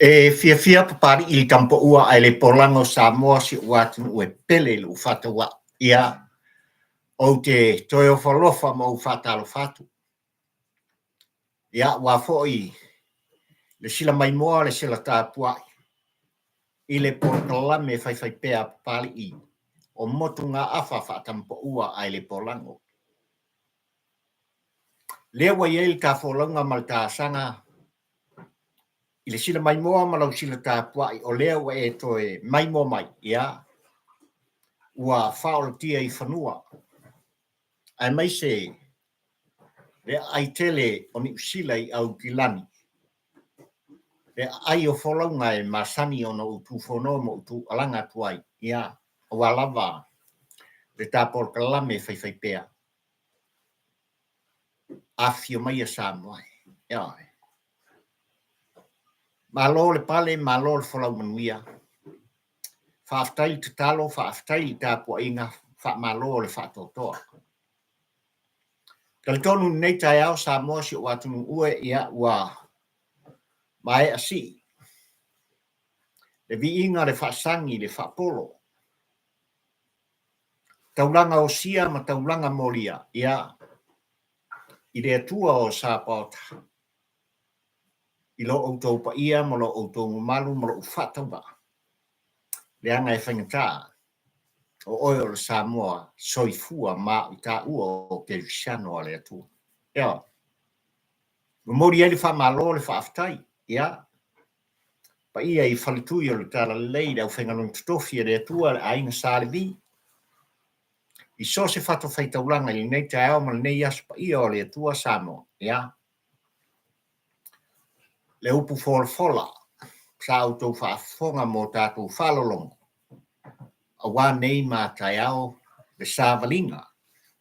Fia papari I kampo ua ai le polango Samoa si watu ue pele lu fata wa ia o te toyo falofa mo fata lo fatu. Ia wa foi le sila mai moa le sila TAPUAI. I le porkalame fai pea papari I o motunga afa tampo ua ai le polango. Lewa yel ka folonga malta sanga I le sila mai moa malau sila TAPUAI o lewa toe mai mo mai ia ua faol tia I fanua. Ai mai se le ai tele o ni usila I au kilani. Le ai o folonga e masani o no utu fono mo utu alanga tuai ia o alava le tapor kalame fai pea. Afio mai a SAMOA. Ia. Malo le pale malo le folau manuia. FAAFETAI te talo FAAFETAI TAPUAI inga fa malo le fa totoa. Kaltonu nei tai au SAMOA si watu ue ia ua mai asi. Le vi inga le fa sangi le fa polo. Taulanga o sia ma taulanga molia ia I le atua o sapota. I lo autou pa ia ma lo autou malu ma lo ufata ba. Le anga e whangata o oio le Samoa soifua ma I ta ua o ke visiano a le atua. Ia. Mori ele fa malo le FAAFETAI. Ia. Pa ia I whalitui o le tala leida o whengalong tutofi le atua le ainga sālevi. I so se fato fai taulanga I nei te ao ma nei asu pa ia o le atua Samoa. Ia. Le upu fola sa autou whaafonga mo tātou whalolongo. A wā nei mā tai ao le sāvalinga.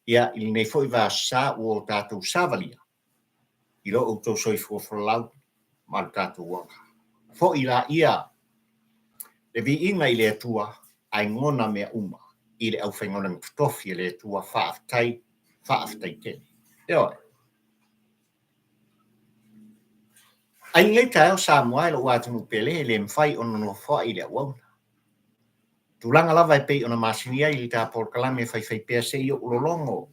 Ia I nei foi wā sa o tātou sāvalia. I lo autou soifua whalau ma tātou wanga. Fo I la ia le vi inga I le atua ai ngona mea uma. I le au whengonang tutofi le atua FAAFETAI tene. Ia. Ai ngai tai o SAMOA lo watu pele le mfai ono no fo I le wau. Tulanga lava e pei ona masinia I ta por kalame fai pea se I o lolongo.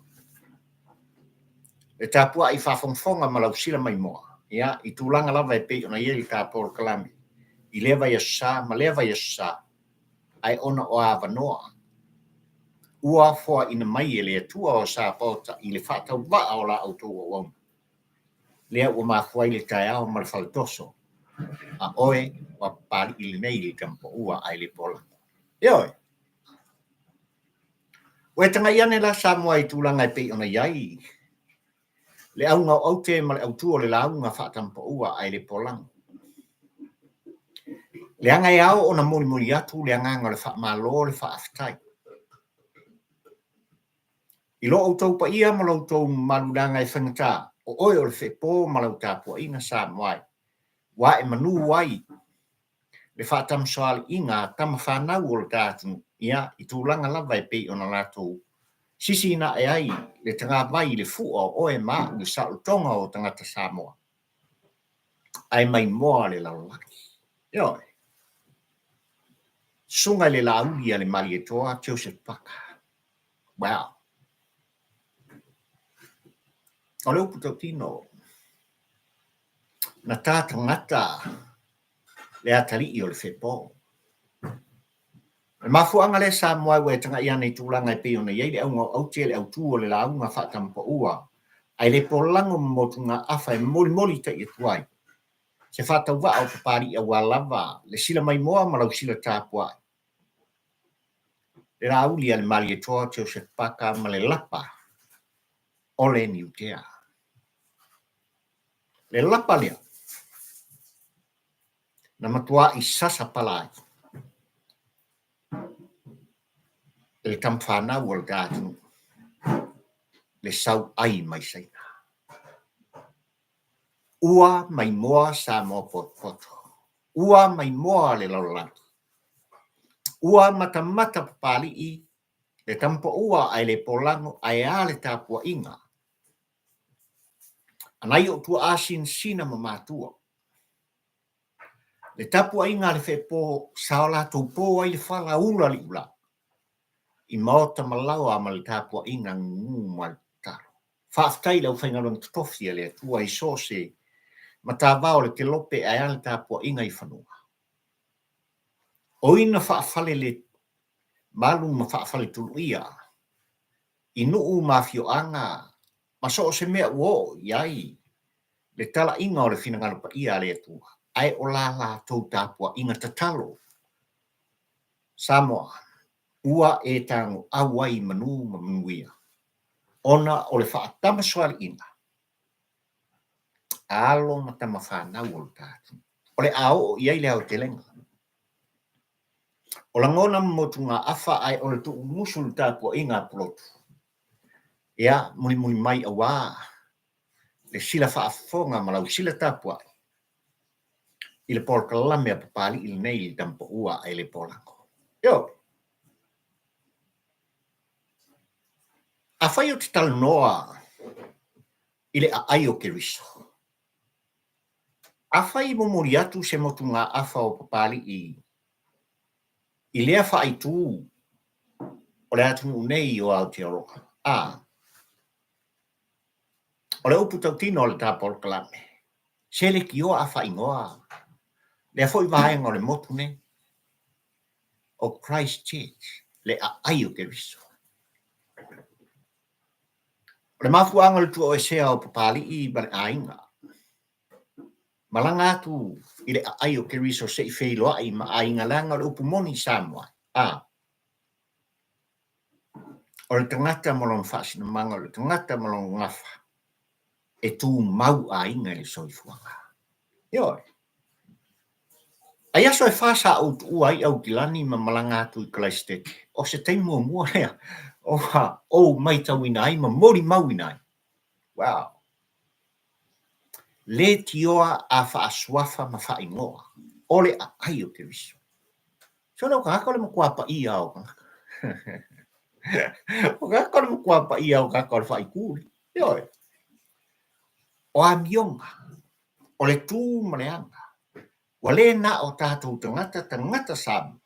Le TAPUAI whafonga ma lau sila mai moa. Ia I tulanga lava e pei ona I ta por kalame. I lewa ia sa ma lewa ia sa. Ai ona o avanoa. Ua foa ina mai le atua o sa pota I le whatau waa o la auto o wau. Lea ua mafuai le tai ao ma le faltoso. A oe wa pari I le nei le kampo ua ai le pola. Ioi. Ue tanga iane la SAMOA I tulanga e pei ona iai. Le aunga o aute ma le autua le launga whaatampo ua ai le polang. Le anga e ao ona mori atu le anga le whaamalo le FAAFETAI. I lo autou pa ia ma lautou maludanga e whangata o oe o le whepo ma lau TAPUAI na SAMOA. Wa e manu wai. Le whaatam soal inga tama whanau o le tātunu. Ia I tūlanga lava e pei ona lātou. Sisi na e ai le tanga vai le fua o e maa le sautonga o tangata SAMOA. Ai mai moa le laulaki. Ioi. Sunga le LAAULI le marietoa Joseph Paka. Wow. O leo puto tino. Na tātangata le atari I o le whepo. Le mafuanga le SAMOA ue tanga ia nei tūlanga e pei ona iei le aunga au te le au tūo le launga whaatampa ua. Ai le polango motunga afa e moli ta I tuai. Se whatau wa au papari a walava le sila mai moa malau sila TAPUAI. Le LAAULI le marietoa Joseph Paka ma le LAPA. OLE NIUTEA. Le LAPA lea. Na matua I SASA palai. Le tamwhana wal gātunu. Le SAUAI mai SAINA. Ua mai moa Samoa poto. Ua mai moa le laulaki. Ua mata papali I le tampo ua ai le polango ai a le tapua inga. Anai o tua asin sina mamatua. Le tapuai ngā le whepo saola tō pō ai le whala ula li ula. I maota malau a ma le tapuai ngā ngu ma le taro. FAAFETAI lau whaingarong tutofia le atua i sose ma tā vao le ke lope ai ale tapuai ngai whanua. O ina whaafale le malu ma whaafale tulu ia. I nuu mawhioanga ma so se mea uo iai. Le tala inga o le whinangalopa ia le atua. Ai o la tau tapua inga tatalo. Samoa, ua e tango awai manu manuia. Ona o le whaatama swali inga. Alo matama whanau o le tātu. O le ao o iai le au te lenga. O la ngona motu ngā awha ai o le tuu musu le tāpua inga plotu. Ia, muni mai awa. Le sila whaafonga malau sila tāpua. I le por kalame a papali i le nei i tampo ua ai le polango. Yo. A whai o te tala noa i le ai o ke riso. A whai mo mori atu se motu ngā awha o papali i lea whai tū o le atu nei o Aotearoa. O le upu tautino o le tāpol kalame. Se le ki o a whai ngoa. Le a foi vaenga o le motu ne o Christchurch le a ai o ke riso. O le mafuanga le tua o esea o papali i bale ainga. Malanga atu i le a ai o ke riso se i wheiloa i ma ainga langa o le upu moni SAMOA. O le tangata malong whaasina manga o le tangata malong ngafa e tū mau ainga le soifuanga. Ioi. Ai aso e whasa au uai au kilani ma malanga atu i Christchurch. O se teimua mua lea. O mai tauina ai ma mori mauina ai. Wow. Le tioa a whaaswafa ma whaingoa. O le a ai o ke riso. So no ka hako le makuapa i au. O ka hako le makuapa i au ka hako le whaikuri. Ioi. O a mionga. O le tū mareanga. Wa le na o tātou tangata samu.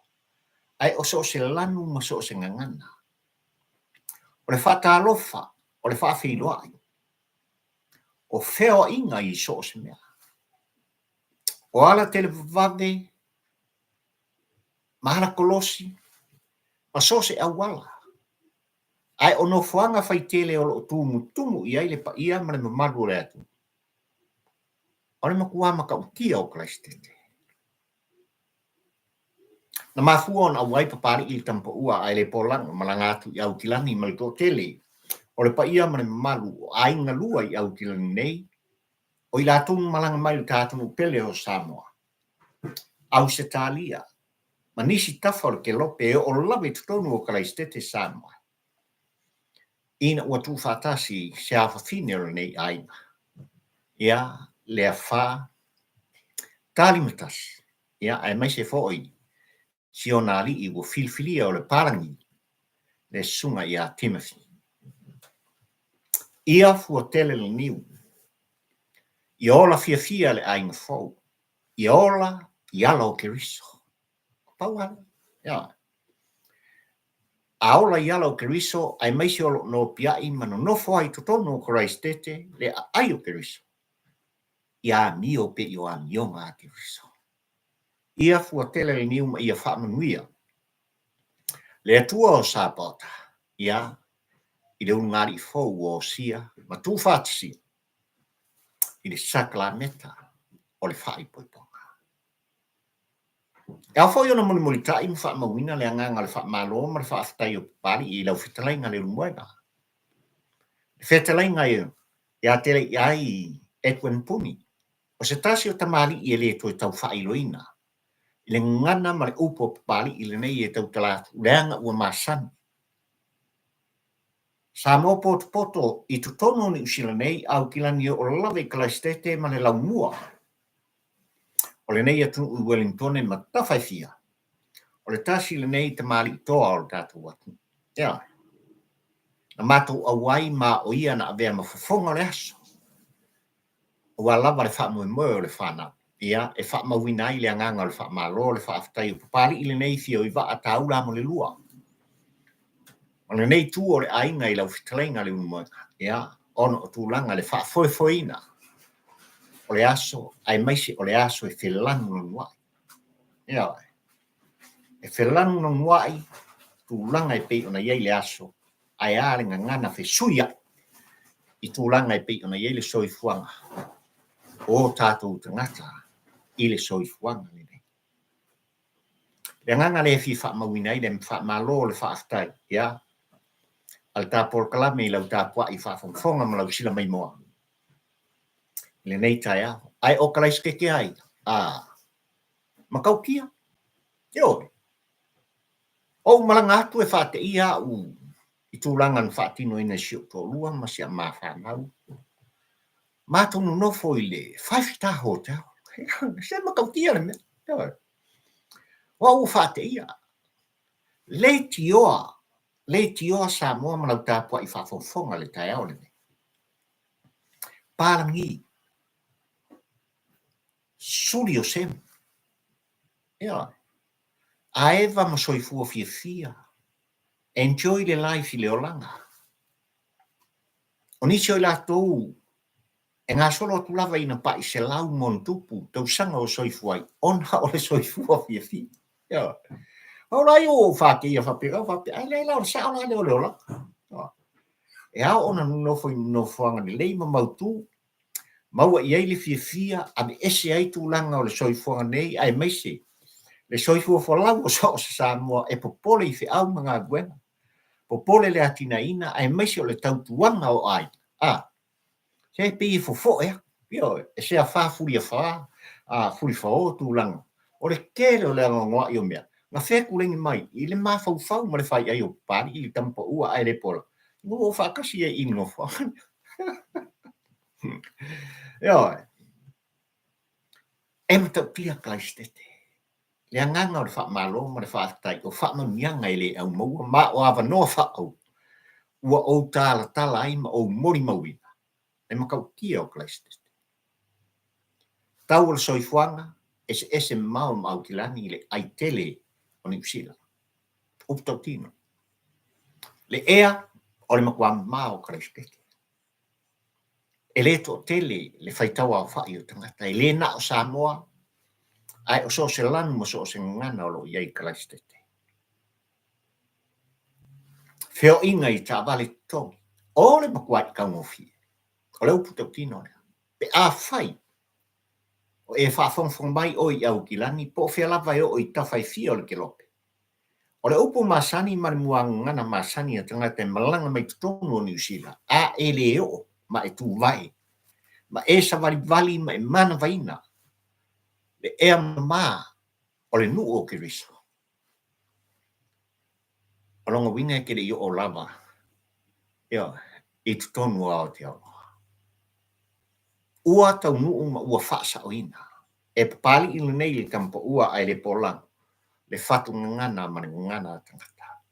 Ai o so se lanu ma so se ngangana. O le whatalofa, o le whaawhiloai. O wheo inga i so se mea. O ala tele vave, mahara kolosi, ma so se awala. Ai o no fuanga whaitele o lo tumu i aile pa ia ma le mamaru o le atu. O le makua maka utia o Christchurch. Na mafua on awai papari i tampa ua ai le polanga malanga atu i au kilani ma le tele. O le pa ia ma le mamaru o ainga lua i au kilani nei. O i lātung malanga mai le tātunu pele o Samoa. Au se tālia. Ma nisi tafa o le ke lope o lawe tutonu o Christchurch Samoa. Ina ua tu whatasi se a whawhine o nei aina. Ia le a wha tālimatas. Ia ai mai se fōi. Si o nāli i ua filfilia o le parangi. Le sunga ia Timothy. Ia fua tele le niu. I ola fia le ainga fau. I ola i ala o ke riso. Pauala. Ia. A ola i ala o ke riso ai maisi o no piai mano nofo ai totono o Christchurch le ai o ke riso. Ia mi o pe i o a mionga a ke riso. Ia fua tele le niu ma ia whaamanuia. Le atua o Sabota. Ia. I le ungari fau o sia. Ma tu whatisia. I le sakla meta o le whai poiponga. E a whai ona muli tai ma wha mawina le anganga le wha malo ma le FAAFETAI o pari i lau whetalainga le rumuena. Le whetalainga e a tele i ai Edwin Puni. O se tasi o tamali i le toi tau whai loina. I le ngana ma le upo pari i le nei e tau talatu leanga ua masani. Sa mo poto i tutono ni usila nei au kilani o lawe Christchurch ma le laumua. O le nei atu i Wellington ma tawhaifia. O le tasi le nei te mali toa o le tatu watu. Ia. Na mātou awai ma o ia na avea ma whafonga le aso. O a lava le wha moe o le whanau. ia e whaamawina i le anganga le whaamalo le whaafetai o pali i le nei fio i wa a taura mo le lua. O le nei tu o le ainga i lau fitalainga le unumoenga, ia ono o tūlanga le whaafoefoeina o le aso, ai maisi o le aso e whelanu no nuai. Ia e whelanu no nuai, tūlanga e pei ona iei le aso, ai are ngana whesuia i tūlanga e pei ona iei le soifuanga o tātou tangata i le soifuanga le nei. Le nganga le fi whaamawina i le whaamalo le whaafetai, ia al tāpor kalame i lau TAPUAI whaafonga ma lau sila mai moa. Le nei tai ai o kalaiskeke ai, makau kia, yo. O malanga atu e whaate ia i tūlangan whaatino ina siu tō lua, ma sia maa whanau. Mātonu nofo i le 5-star hotel. Se makau kia le mea. Wa u whaate ia. Le tioa Samoa ma lau TAPUAI whaafonga le tai au le mea. Palangi. Suri o sem. Ia. Aeva ma soifua fia. Enjoy the life i le olanga. O nisi o la tou. E ngā solo atu lava ina pa i se lau mon tupu. Tau sanga o soifuai. Ona o le soifua fia. Ia. O rai o whake ia whapega. Ai leila o sa ona le o le olanga. E ao ona nofo i nofoanga ni leima mautu. Maua i eile fia. Ame ese ai tūlanga o le soifuanga nei. Ai meise. Le soifua folau o so Samoa e popole i au mga guena. Popole le atina ina ai maisi o le tautuanga o ai. Se pii fofo ea. Pio, e se a whafuri a wha. Furi wha o tūlanga. O le kere o le angongoa i o mea. Nga wheku lengi mai. I le mawhau ma le whai ai o pari. I le tampa ua ai le pola. Ngo o whakasi e ino wha. Yo. E matau pia klaistete. Le anganga o le whaamalo ma le whaafetai o whaamanianga i le au maua ma o awa noa whaau. Ua o tala ai ma o mori mauina. E makau kia o klaistete. Tau o le soifuanga ese mao ma au kilani i le aitele o Niusila. Uptau tino. Le ea o le makua mao klaistete. E le to tele le whaitawa o whai o tangata. E le na o Samoa. Ai o so se lanu mo so se ngana o lo iei klaistete. Feo inga i ta vale tongi. O le makuai kaungofi. O le upu tau tino lea. Pe a whai. O e whaafongfong mai o i au kilani. Po fea lava o i tawhai fia o le kelope. O le upu masani marimua ngana masani a tangata malanga mai tutonu o Niusila. A e le o ma e tu vai. Ma e sa vali ma e mana vaina. Le ea maa o le nu o kiriso. O longa winga e kere i o lava. Ia, i tutonu ao te au. Ua tau nuu ma ua whaasa o ina. E papali ilu nei le tampa ua ai le polang. Le whatu ngana ma le ngana tangata.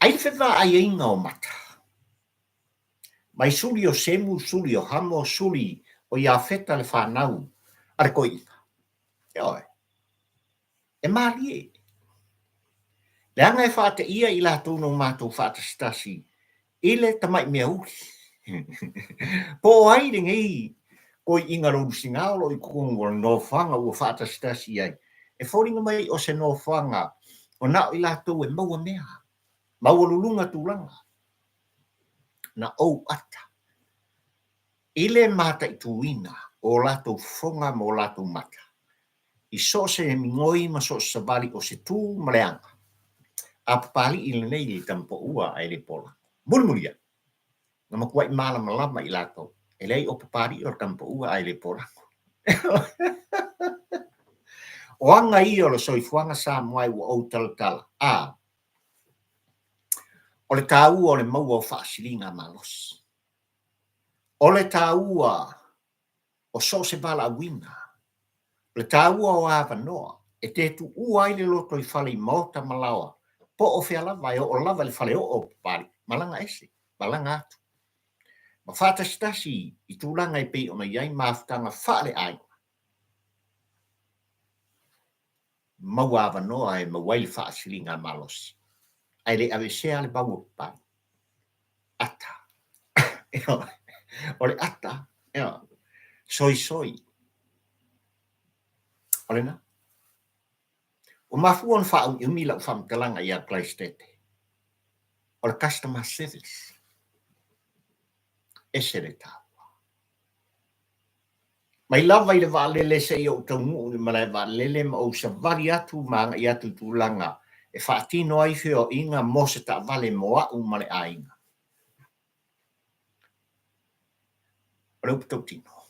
Ai whewa ai inga o mata. Mai suri o semu, suri o hamo, suri o ia feta le whanau. Are ko ina. Ia e mari e. Le anga e whaate ia i la tūno mātou whaata stasi. Ile tamai mea uri. Po ai ringi koi inga roru singalo i kungo no whanga ua whaata stasi ai. E whoringa mai o se no whanga o nao i la tū e maua mea. Maua lulunga tūlanga. Na au ata. Ile mata i tuina o lato whonga mo lato mata. I so se mingoi ma so sabali o se tū maleanga. A papali i le nei li tampo ua ai le pola. Mulmuria. Nga makuai malama i lato. E lei o papari o tampo ua ai le pola. O anga i o lo soifuanga SAMOAI ua o talatala. O le tāua o le maua o whaasilinga malos. O le tāua o so se bala awina. Le tāua o awa noa. E te tu ua i le loto i whale i maota malawa. Po o whea lava o lava le whale o papari. Malanga ese. Malanga atu. Ma whātasi I tūranga I pei ona iai māwhtanga whaare ai. Mauawa noa e mawaili whaasili ngā malosi. Ai le awe sea le bau pai. Ata. O le ata. Soi. O le na. O mafuon whaau umi lau whamtalanga I a Christete. O le customer service. Ese le tāua. Mai lava I le waalele se I o taungu ma le waalele ma o sa vari atu maanga I atu tūlanga e whaatino ai whio inga mo se ta vale moa u ma le ainga. O le upatautino.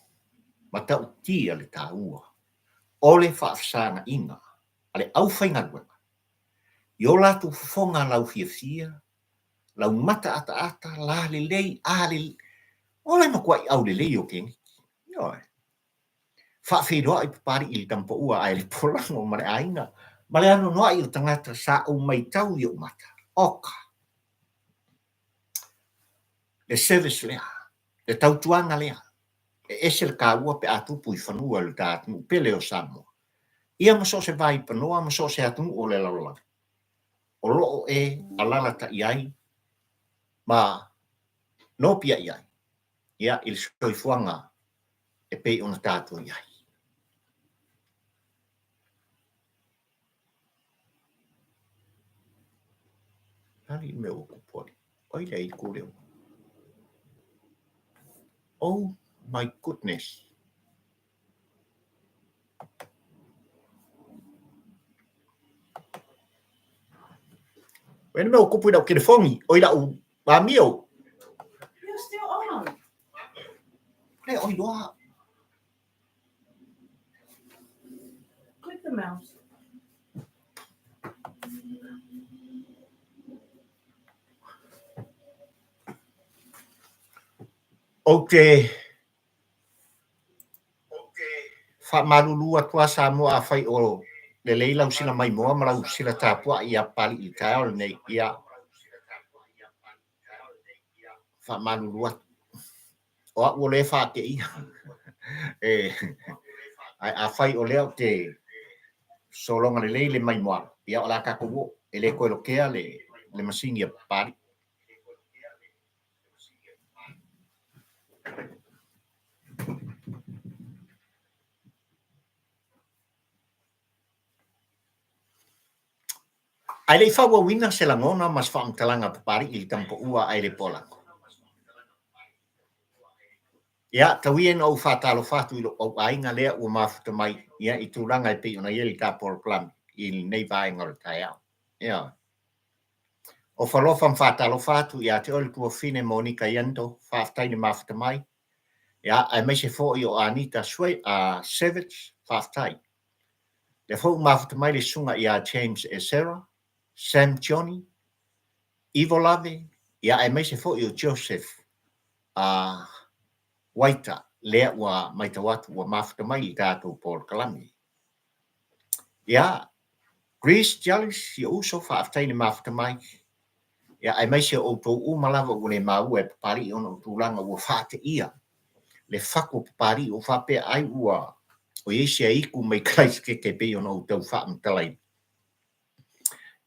Ma tau tia le tāua. O le whaafsanga inga. Ale au whainga ruenga. I o latu fonga lau fia. Lau mata ata la le lei a le. O le makua I au le lei o kengi. Ioi. Whaaferoa I papari I le tampa ua ai le polango ma le ainga. Ma le ano noa I o tangata sa o mai tau I o mata. Oka. Le service lea. Le tautuanga lea. E ese le kāua pe atupu I whanua le tātunu pele o Samoa. Ia maso se vai panoa maso se atunu o le laulanga. O loo e alala ta iai. Ma no pia iai. Ia il soifuanga e pei ona tātua iai. Nani me o kupori. Oi lei kureo. Oh my goodness. When me o kupu dau telefongi. Oi dau mamio. You're still on. Hey, oi doa. Click the mouse. Okay. Fa malulu atua Samoa a fai o le leila usila mai moa mara usila tapua ia pali I tau nei ia. Fa malulu atu. O a ule fa te ia. A fai o leo te solonga le leile mai moa. Ia o la kakowo. Ele koe lo kea le masini a pali. Ai le fa wina se la ngona mas fa mtalanga papari I tampo ua ai le polango. Ia tawien o fatalo fatu I lo o ainga lea ua mafuta mai. Ia I tūranga I pe ona ieli ka poloklam I nei vai ngor tai au. Ia. O falofa fatalo fatu ia te ole tua fine Monica Yento FAAFETAI ni mafuta mai. Ia ai mai se fo I o Anita Savage FAAFETAI. Le fo mafuta mai le sunga ia James Esera, Sam Johnny, Ivo Lave, ia ai mai se fo I o Joseph Waita lea ua maitawatu ua mafuta mai I tātou Paul Kalami. Ia Greece Jalis I uso FAAFETAI ni mafuta mai. Ia ai mai se o tō umalawa ua le mau e papari ona o tūlanga ua whaate ia. Le whako papari o whapea ai ua o iesia iku mai kaiske ke pe ona o tau whaamtalai.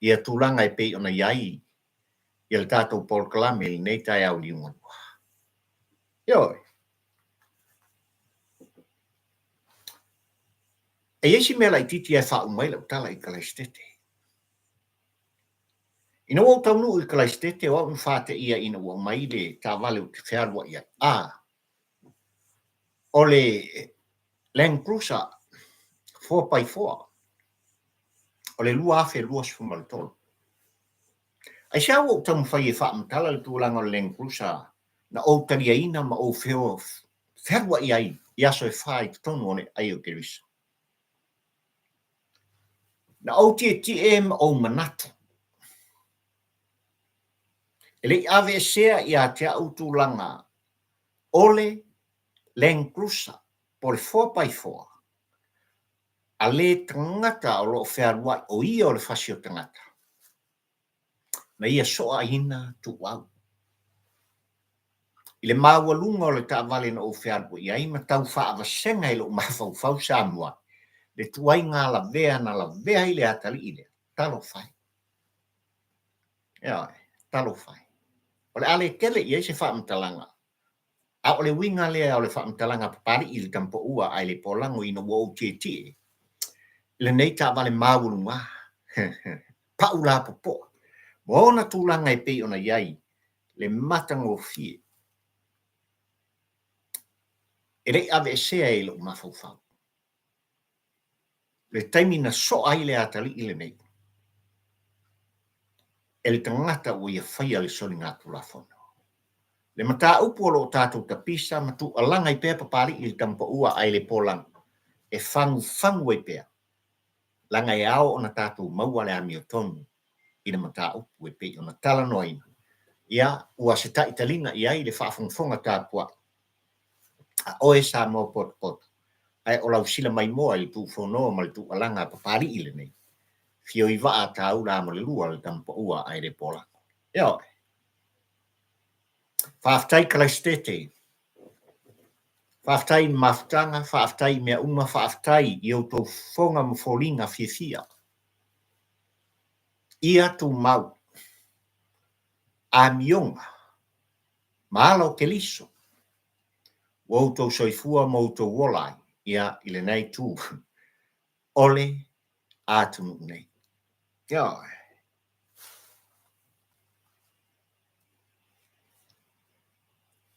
Ia tūlanga e pe ona iai ia le tātou Paul Kalami nei tai au liunga. Ioi. E iesi mea lai titi e wha umai lau tala I Kalaistete. Ina wau taunu I Kalaistete o au whaate ia ina ua mai le tā wale o te whiarua ia. O le Land Cruiser 4x4. O le lua afe lua sfumaltolo. Ai sia wau tamu whai e wha amtala le tūlanga o Land Cruiser na o tariaina ma o whio whiarua iai I aso e whai tonu one ai o kerisa. Na o tie ma o manatu. Ele ave sea ia te au tūlanga ole Land Cruiser por 4x4. A le tangata o lo whiarua o ia o le whasio tangata. Na ia soa ina tu au. I le maualunga o le taavale na ofiapu iai ma tau faavasenga i lo mafaufau Samoa. Le tuai ngā lavea na lavea i le atali i le talo fai. Ia, talo fai. O le ale kele iai se whaamtalanga. A o le winga lea o le whaamtalanga papari i le tampo ua ai le polango ina ua o tie. Le nei taavale maualunga. Paula popo. Mona tūlanga e pei ona iai. Le matango fie. E rei ave e sea e lo mafaufau. Le taimi na so ai le atali i le nei. E le tangata ua ia whaia le soni ngā tulafono. Le mata upu o lo tātou tapisa matu alanga i pēa papari i le tampa ua ai le polang. E fangu e pēa. Langa e ao o na tātou maua le ami o tonu. I le mata upu e pei o na tala noina. Ia ua se ta italinga i ai le whaafongfonga tāpua. A oe sa mo pot. Ai o lau sila mai moa i tu whono ma le tu alanga papari i le nei. Fio i waa tau la mo le lua le tampa ua ai le polang. Ia FAAFETAI kalaistete. FAAFETAI maftanga, FAAFETAI mea uma, FAAFETAI i o tau whonga mfolinga fia. Ia tu mau. A mionga. Malo ke liso. Wautou soifua mautou wolai. Ia ile nei tu. Ole atunu nei. Ia.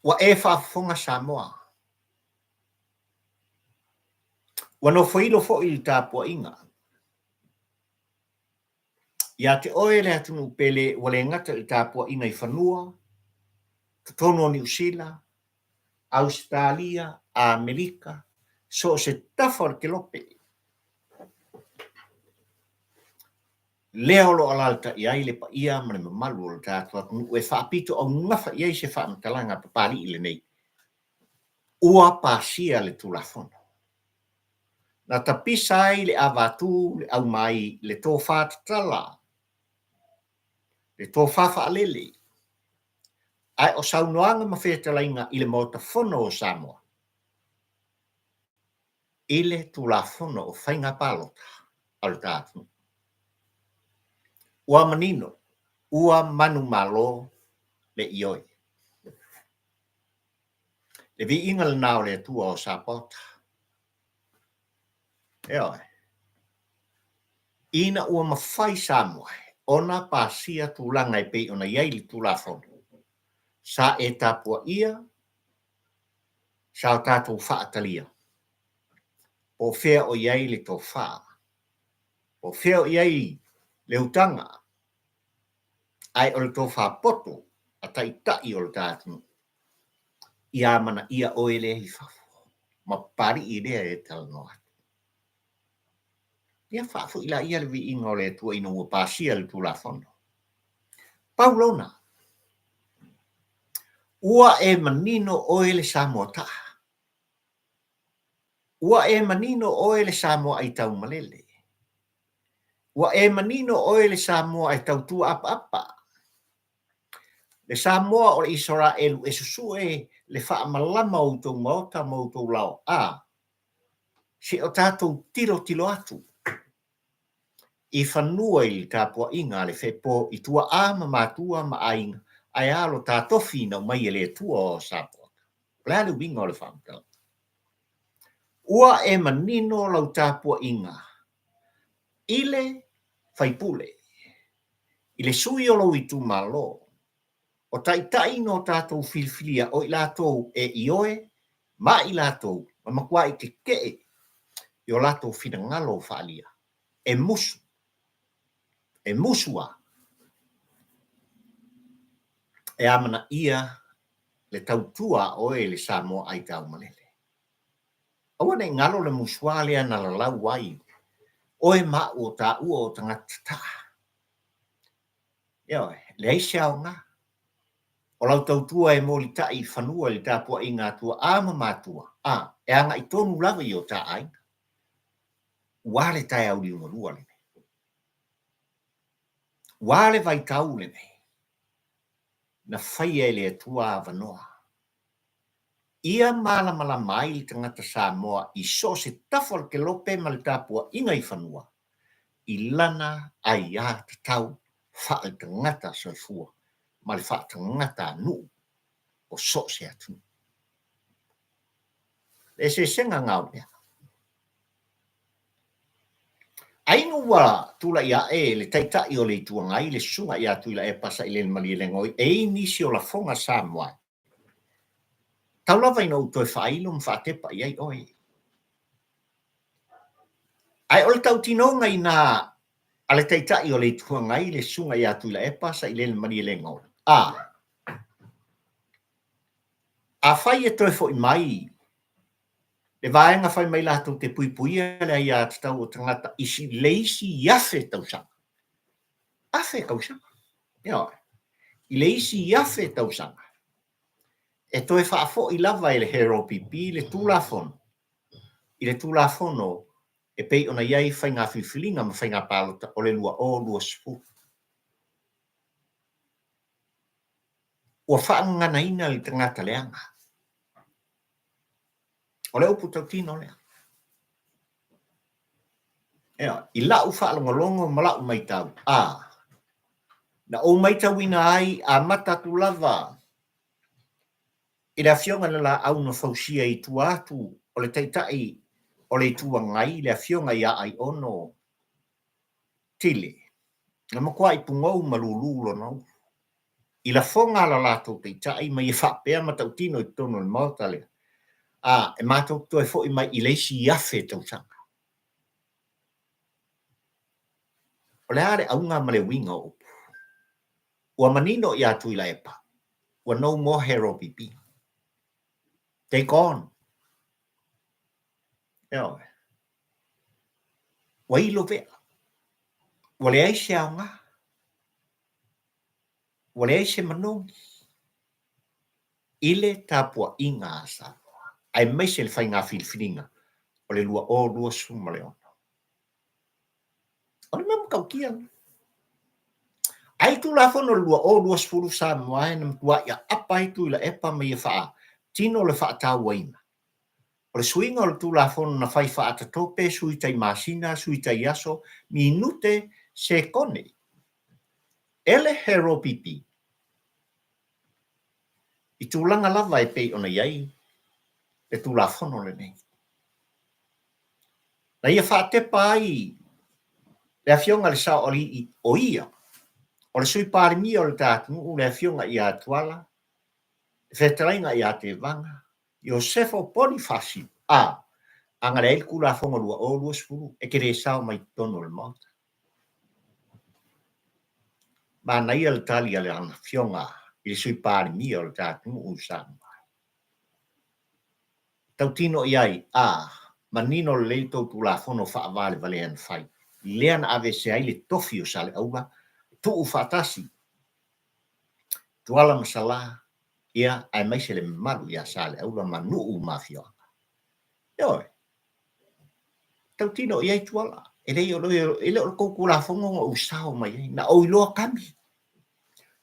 Wa e whaafonga Samoa. Wano whailo fo i tāpua inga. Ia te oe le atunu pele wale ngata i tāpua inga i whanua, tono New Zealand, Australia, Amerika, so se tafar ke lope. Lea olo alalta i ai le pa ia mane mamalu o le tātua ue whaapito au ngafa i ai se whaamtalanga papari i le nei. Ua pasia le tulafono. Na tapisa ai le avatu le au mai le tō whātatala. Le tō whawha alele. Ai o saunoanga mawhetalainga i le motafono o Samoa. I le tulafono o whainga palota al tātu. Ua manino, ua manu malo le ioi. Le vi inga le nao le tua o Sapota. Eoi. Ina ua mawhai Samoa. Ona pasia tūlanga i pei ona iai li tulafono. Sa e tapua ia, sa o tātou whaatalia. O whea o iai le tō wha. O whea o iai le utanga. Ai o le tō wha poto, a tai o le tātunu. Ia mana ia oele hi whafo. Ma pari i rea e talanoa. Ia whafo ila ia le vi inga o le tua ina ua pasia le tulafono. Paulona. Ua e manino oele Samoa taha. Ua e manino oele Samoa ai tau malele. Ua e manino oele Samoa ai tau tua apa. Le Samoa o le Israelu e susue le wha malama o tau maota mo tau lao a. Si o tātou tilo atu. I whanua i tāpua inga le whepo i tua ama mātua ma ainga. Ai alo tātofi na mai le tua o Samoa. Lale winga o le whamtau. Ua e manino lau tāpua inga. Ile whaipule. Ile sui o lau i tu malo. O tai no tātou filfilia o i lātou e ioe, ma i lātou, ma makua i te kee, i o lātou whina ngalo whaalia. E musua. E amana ia le tautua o e le Samoa ai tau malele. Awana i ngalo le musua lea na la lau wai, o e ma o tā ua o tangata taa. Ioe, le aisia o ngā. O lau tautua e mōli tai whanua li tāpua i ngā tua ama mātua. E anga i tonu lava i o tā ai. Wale tai au li ungalua le ne. Wale vai tau le ne. Na whai e le tua avanoa. ia mala mai i tangata Samoa i so se tafol ke lope ma le tapua inga i whanua. I lana ai a te tau wha tangata soifua, ma le wha tangata nu o so se atu. E se senga ngau mea. Ainu wa tula ia le taitai o le tuangai le sunga ia tu ila pasa i le mali le ngoi e nisi o la fonga Samoa. Taulava ina utoe whailo mwhatepa iai oi. Ai ole tau tinonga ina ale taitai o le tuangai le sunga ia tu ila pasa i le mali le ngoi. A whai e toi fo i mai. Le vaenga whai mai lato te puipuia le ia te tau o tangata isi leisi iafe tau sanga. Afe kau sanga. Ia, i leisi iafe tau sanga. E toi whaafo i lava i le hero pipi le tūlafon. I le tūlafono e pei ona iai whai ngā whiwhilinga ma whai ngā pālota o le lua o lua sipu. Ua whaangana ina li tangata leanga. O le upu tau tino lea. Ea, i lau whaalongolongo ma lau mai tau. Na o mai tau ina ai a mata tu lava. I le fionga na la au na fausia i tu atu o le taitai o le tuangai le fionga ia ai ono tile. Na makua i pungou malululo no. I la fonga la lato taitai mai e whapea ma tau tino i tono le mauta lea. E mātou toi fo i mai i leisi iafe tau sanga. O le are au ngā male winga o. Ua manino i atu i la epa. Ua no more hero pipi. Take on. Eo. Wa ilo vea. Wa le aise au ngā. Wa le aise manongi. Ile tapua inga asa. Ai maise le whai ngā whilwhiringa. O le lua o lua suma le ono. O le mama kau kia. Ai tu la fono lua o lua spuru Samoa na mtua ia apa itu ila epa me ia faa. Tino le faa tau waina. O le suinga o le tu la fono na fai faa tatope sui tai masina, sui tai aso, minute se kone. Ele hero pipi. I tu langa lava e pei ona iai. E tu la fono le nei. Na ia faa te pai. Le afionga le sa o li o ia. O le sui parimi o le tātu o le afionga i a tuala. Whetarainga i a te vanga. Iosefo Bonifasi. Anga le ilku la fonga lua o lua spuru. E kere sao mai tono le mauta. Ma na ia le tali ale ana fionga. I le sui parimi o le tātu o Samoa. Tau tino iai. Manino le leito tu la fono faa vale vale an fai. Lean ave se ai le tofi o sale auga. Tu u fatasi. Tuala masala. Ia ai mai se le malu ia sale auga manu u mafio. Yo. Tau tino iai tuala. Ele o kouku la fonga o usao mai. Na o iloa kami.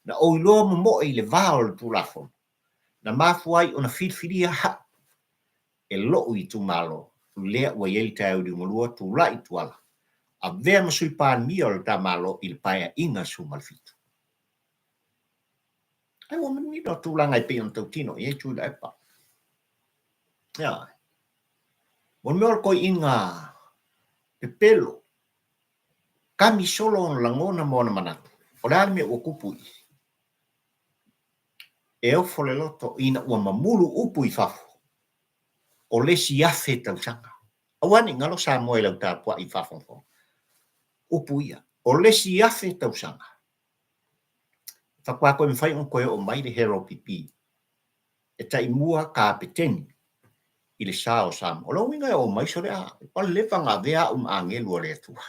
Na o iloa mo i le vao le tu la fonga. Na mafuai o na filfilia ha. E lo i tu malo. Lea ua iei tau di mulua tu la i tuala. A vea masui paan mia o le ta malo il paia inga su malfitu. Ai o mani no tu langa i pe on tau tino iei tu la epa. Ya. Mon meol ko inga pe pelo. Kami solo on langona mona manatu. O le alme o kupui. E o fole loto ina ua mamulu upu i fafo. O le si afe tau sanga. Awani ngalo Samoa i lau tapua i fafo. Upu ia. O le si afe tau sanga. Whakua koe mwhai on koe o mai le hero pipi. E tai mua ka peteni. I le sao Samoa. O lau minga o mai sore a. O le lewanga vea angelu o le atua.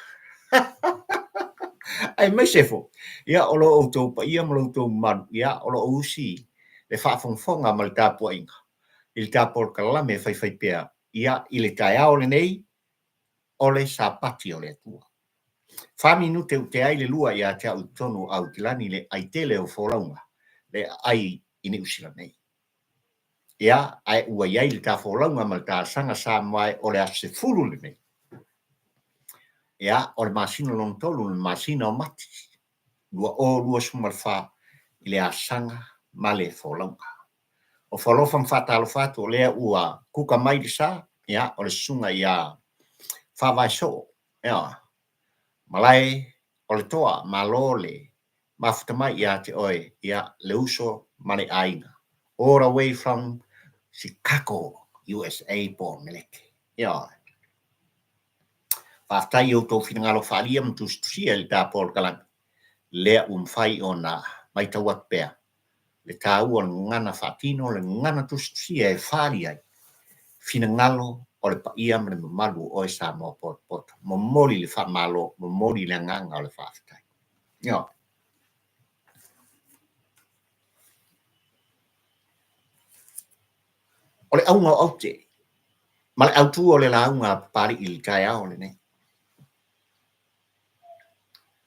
Ai mai sefo. Ia o lo o tau pa ia mo lo tau manu. Ia o lo o usi. Le whaafonga ma le tapua inga. I le tapua kalame whai pea. Ia i le tai ao le nei. O le sapati o le atua. Fami nu te ai le lua ia te au tonu au tilani le ai tele o folaunga. Le ai ini usila nei. ia ai ua iai le tafolauga ma le tasanga SAMOA o le asefulu le nei. Ia o le masina lona tolu le masina o mati. Lua suma le fa i le asanga ma le folauga. O falofa mfatalofa atu o lea ua kuka mai le sa, ia o le sunga ia whawaiso. Ia, malai o le toa malo le mafutamai ia te oe ia le uso ma le aiga. All away from Chicago, USA po meleke. Ia, whaftai o tō whinangalo whalia mtustusia le tāpol kalang. Lea umwhai o na mai tawat pēr. Le tāua le ngana whatino le ngana tustusia e whari ai. Whinangalo o le paia me le mamalu o e SAMOA pot. Momoli le whamalo, momoli le nganga o le whaftai. Ia. O le aunga o aute. Ma le autu o le launga pari i le kai ao le ne.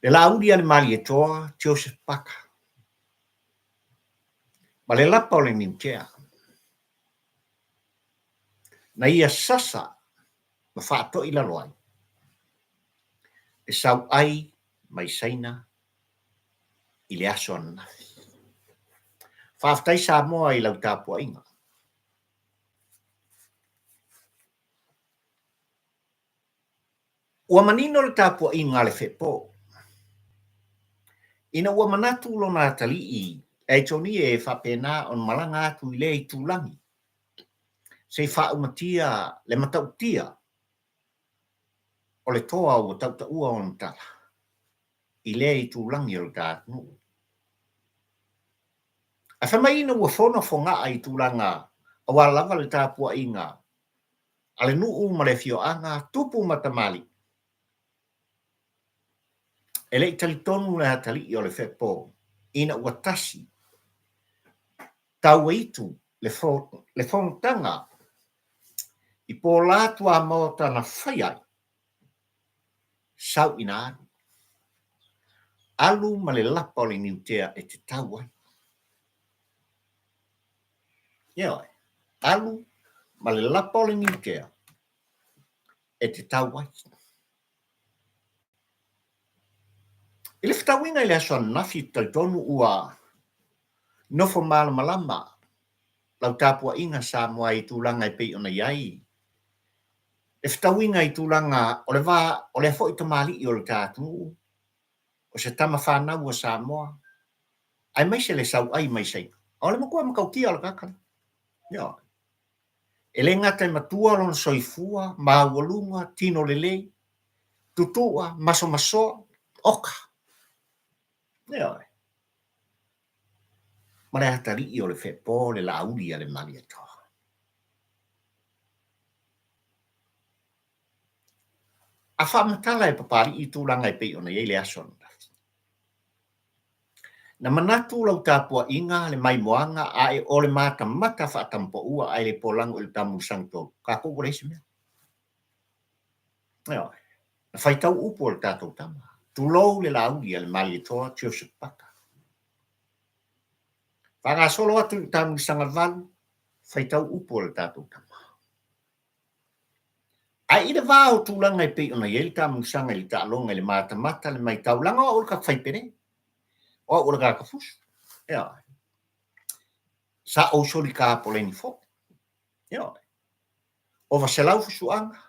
Le LAAULI ale mali e toa Joseph Paka. Ma le LAPA o le NIUTEA. Na ia SASA ma whaato i laloai. E SAUAI mai SAINA i le aso ana. FAAFETAI SAMOA i lau TAPUAI. Ua manino le TAPUAI le whepo. Ina ua manatu lo na talii e toni e whapena on malanga atu i le i tūlangi. Se whaumatia le matautia o le toa o tautaua o tala. I le i tūlangi o le tātunu. A whamaina ua whona whonga ai tūlanga a walawa le TAPUAI ale nuu ma le fioanga tupu matamali. E le talitonu le hatali o le whepo ina ua tasi tau itu le whontanga i pō lātua mōta na whaiai sau ina aru. Alu ma le lapa o le NIUTEA e te tauai. Ia, alu ma le lapa o le NIUTEA e te tauai. I le whetawinga i le aso nafi talitonu ua nofo malama lau TAPUAI SAMOA i tūlanga i pei ona iai. E whetawinga i tūlanga o le fo i tamali i o le tātunu. O se tama whanau o SAMOA. Ai mai se le SAUAI mai SAINA. O le makua makautia o le kakala. Ia. E le ngata i matua lon soifua, mawalunga, tino lelei, tutua, maso, oka. Ia. Ma le hatari i o le whepo le LAAULI ale mali atoa. A whamatala e papari i tūlanga i pei ona iei le aso. Na manatu lau TAPUAI le mai moanga a e o le mata whaatampo ua ai le polango i le tamu sangto. Ka kou reisi mea. Ia. Na whaitau upo o le tātou tama. Tūlou le LAAULI ale mali atoa Joseph Paka. Whanga solo atu i tamu sanga valu, whaitau upo o le tātou tama. Ai ida vāo tūlanga i pei ona iei tamu sanga i le tālonga i le mata le mai taulanga o ka whaipere. O ora ka fusu. Ia. Sa o soli ka poleni fo. Ia. O vaselau fusuanga.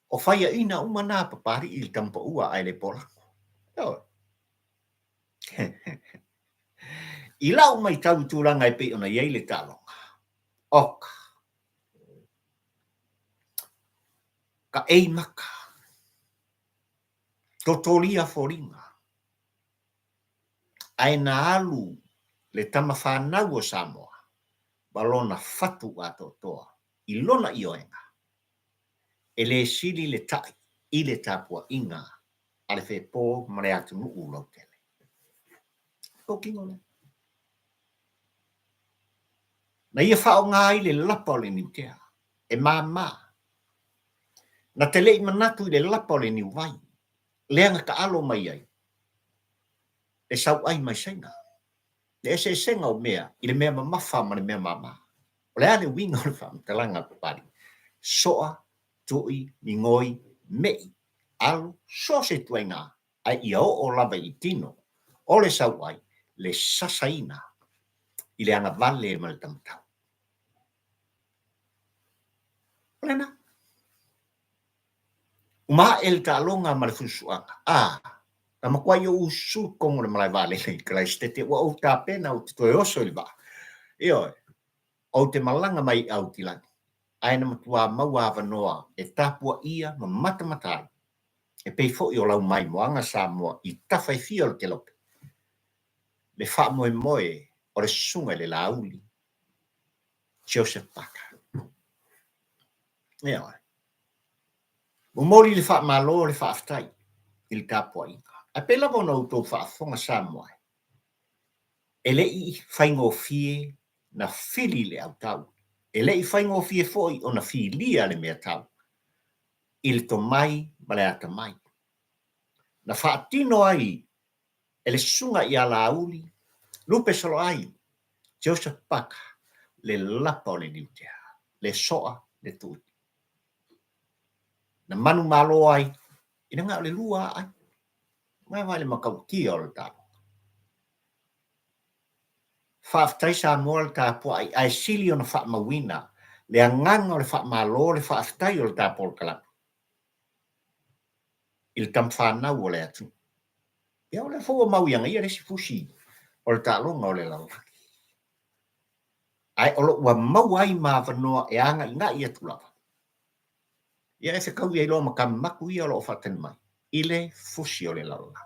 O whaia ina umana papari i le tampa ua ai le polango. Ia. I lau mai tau tūlanga i pei ona iei le tālonga. Oka. Ka ei maka. Totolia foringa. Ai na alu le tama whanau o SAMOA. Balona fatu ato toa. I lona i oenga. E le sili le tai. I le TAPUAI ale whepo ma le atu nuu lau tele. Ko kingo le. Na ia whao ngā i le lapa o le NIUTEA. E māma. Na te lei manatu i le lapa o le NIUWAI. Leanga ka alo mai ai. E SAUAI mai SAINA. Le se senga o mea, i le mea mamafa ma le mea mama. O le ane winga o le whaatalanga pari. Soa, tui, mingoi, mei, alu, so se tuenga, ai ia o lava i tino, o le SAUAI, le SASAINA, i le anga vale ma le tamatau. O le na. Uma el ta longa ma le fusuanga. Tama kwa yo usu kongo le malai vale le kala stete wa o ta pena o te oso le va. Io o te malanga mai au tilani. Aina matua maua vanoa e tapua ia ma matamatai. E pei fo i o lau mai moanga Samoa i tawhai fia o te lope. Le wha moe moe o le sunga le LAAULI. Joseph Parker. Io o mori le wha malo le wha aftai i le TAPUAI. A pela bona o tō wha afonga Samoa. E le i whaingo fie na fili le au tau. E le i whaingo fie foi o na filia le mea tau. I le to mai ma le ata mai. Na whaatino ai e le sunga i a LAAULI, lupe solo ai, Joseph Parker, le LAPA o le NIUTEA, le soa le tui. Na manu malo ai, ina ngā le lua ai, mai vai le makau kia o le tau. Whaafetai Samoa le TAPUAI ai sili o na whaamawina, le anganga o le whaamalo le whaafetai o le tāpol kalapa. Il tam whanau o le atu. Ia o le fua mauianga ia resi fusi o le tālonga o le lalaki. Ai olo ua mau ai ma wanoa e anga i ngā ia tulawa. Ia e whekau ia ilo makamaku ia o whatan mai. Ile fusi o le lalaki.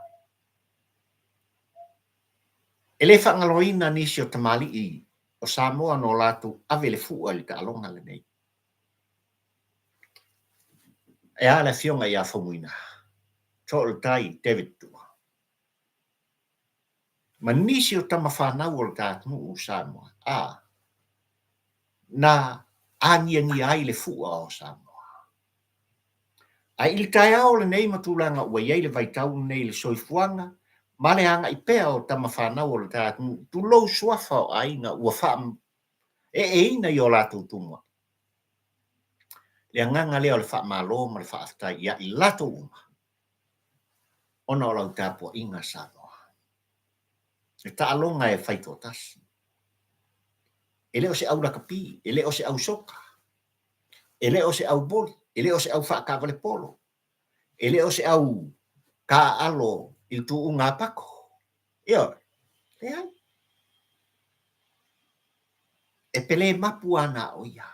E le whangaloina nisi o tamali i o Samoa no latu ave le fua le tālonga le nei. E a le fionga ia whamuina. Tō tai David tua. Ma nisi o tama whanau o le tātunu o Samoa. Na ania ni ai le fua o Samoa. Ai ili tai ao le nei matulanga ua iei le vaitau nei le soifuanga, ma le anga i pea o tama whanau o le tātunu, tu lou suafa o ainga ua whaam e ina i o lātou tumua. Le anganga leo le wha malo ma le whaafetai ia i lato uma. Ona o lau tāpua inga Samoa. E taalonga e whaito tasi. E leo se au lakapi, e leo se au soka. E leo se au boli, e leo se au whaakawale polo. E leo se au ka alo il tu unga pako. Io, e ai. E pele mapu ana o ia.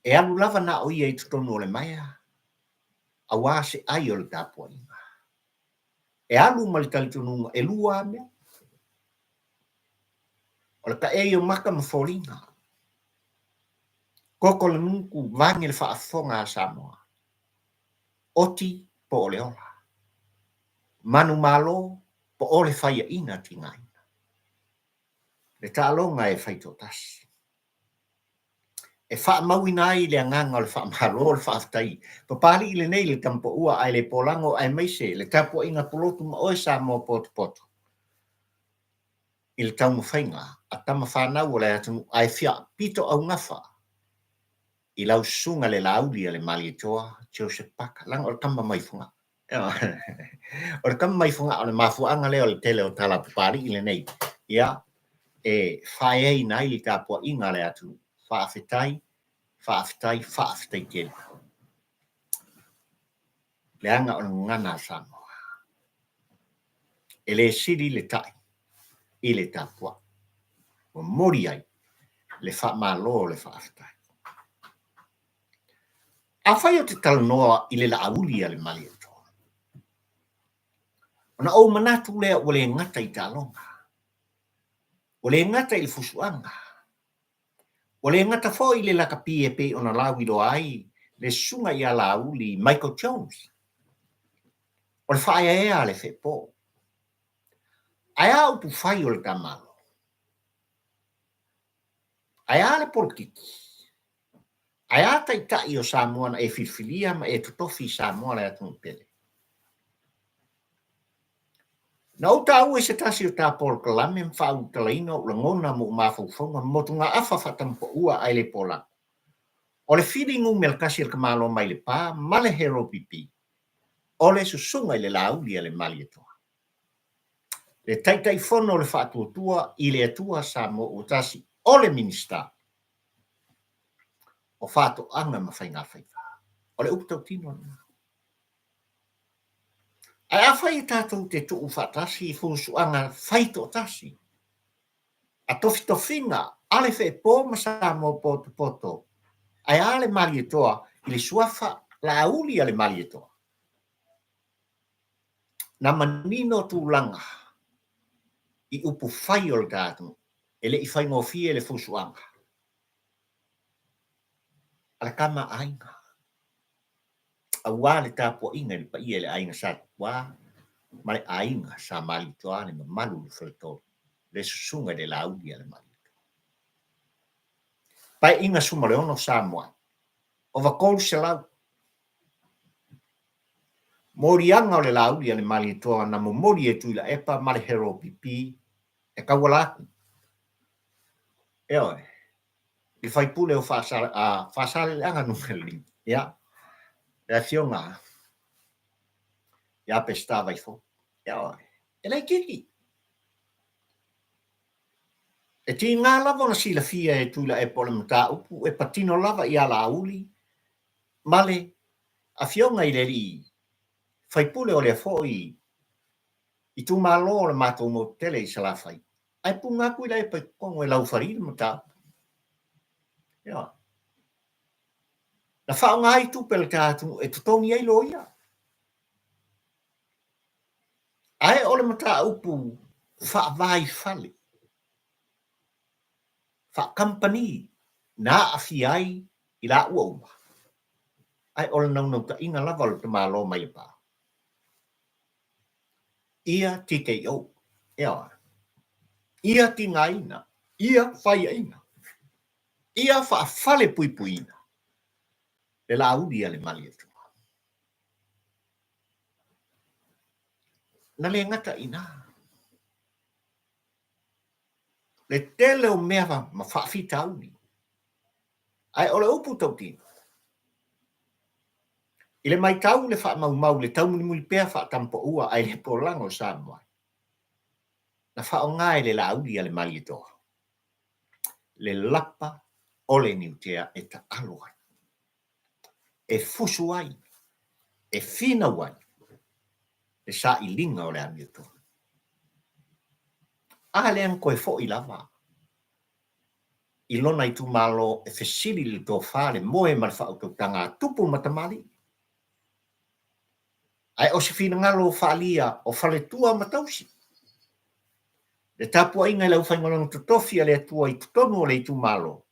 E alu lava na o ia i tutonu o le maia. A wase ai o le tāpua inga. E alu malitali tununga e lua mea. O le ka e o maka mawholinga. Koko le nungu vangi le whaafonga a Samoa. Oti po ole ola. Manu malo po ole whaia ina tingai. Le tālonga e whaito tasi. E wha mauina ai le anganga o le wha malo le whaafetai. Papali ile nei le tampo ua ai le polango ai meise le tapua inga polotu ma oe Samoa poto. Il tau mwhainga a tama whanau o le atunu ai fia pito au ngafa. I lau sunga le LAAULI le mali toa Joseph Parker. Lang o le kama maifunga. O le kama maifunga o le mafuanga leo le tele o tala papali ile nei. Ia e whaei nai i tāpua inga le atunu. FAAFETAI kele. Le anga o ngana Samoa. E le siri le tai. I le tāpua. O mori ai. Le wha malo le FAAFETAI. A whai o te talanoa i le LAAULI le mali atoa. Ona o manatu lea o le ngata i tālonga. O le ngata i le fusuanga. O le ngata fo i le lakapi e pe ona lawi do ai le sunga i a LAAULI Michael Jones. O le whaia ea le whepo. Ai au pu whai o le tamalo. Ai a le politiki. Ai a tai o Samoa na e filfilia ma e tutofi Samoa le atunu pele. Na o tau e se tasi o tāpol kalame mwhau talaina o langona mo mawhauwhaunga motu ngā awha whatampo ua ai le pola. O le whiringu mel kasi al kamalo mai le pā, male hero pipi. O le susunga i le lauli le mali atoa. Le taitai fono o le whaatuatua i le atua sa mo o tasi o le minista. O whaato anga mawhai ngā whaifa. O le upatau tino na. Ai a whai tātou te tuu whaatasi i fusuanga whaito tasi. A tofi tofinga, ale whai pō masa mo poto poto. Ai ale mali atoa i le suafa LAAULI le mali atoa. Na manino tūlanga i upu whai o le tātou. Ele i whai ngofie le fusuanga. Ala kama ainga. Awa le TAPUAI le pa ia le ainga sa wa mai ainga sa mali toa le malu le freto le susunga de LAAULI le mali. Pa inga suma le ono SAMOA. O va kol se lau. Morianga o le LAAULI le mali toa na mo mori e tuila epa male hero pipi e kawalaku. Eo i fai pule o whaasale le anga nungeli. Ya. E fionga. Ya pesta vai fo. Eo e lei kiki. E ti ngā lava na sila fia e tuila e pole mta upu e patino lava i a LAAULI. Male a fionga i le li. Fai pule o le fo i tu malo le mato mo tele i sala fai. Ai punga kui lai pa kongo e lau faril mta. Ya. Na whao ngai tu pel tātu e tutongi ai loia. Ai ole mata upu wha vai fale. Wha company na afi ai i la ua. Ai ole nau ta inga lava le te malo mai pa. Ia TKO. Ia. Ia tingaina. Ia whai aina. Ia wha fale pui puina. Le LAAULI le mali atu. Na le ngata ina. Le tele o mea ma whaafita auni. Ai ole upu tau tino. I le mai tau le wha mau le tau muli pea wha tampo ua ai le polango SAMOA. Na wha o ngai le LAAULI le mali atoa. Le LAPA o le NIUTEA e ta aloa. E fusu ai. E fina wai. E sa i linga o le ami atoa. A le an koe fo i lava. I lona i tu malo e fesili le tō whare moe ma le wha o tanga tupu matamali. Ai o se fina ngalo whaalia o whale tua matausi. Le TAPUAI ngai lau whaingalong tutofi a le atua i tutonu o le i tu malo.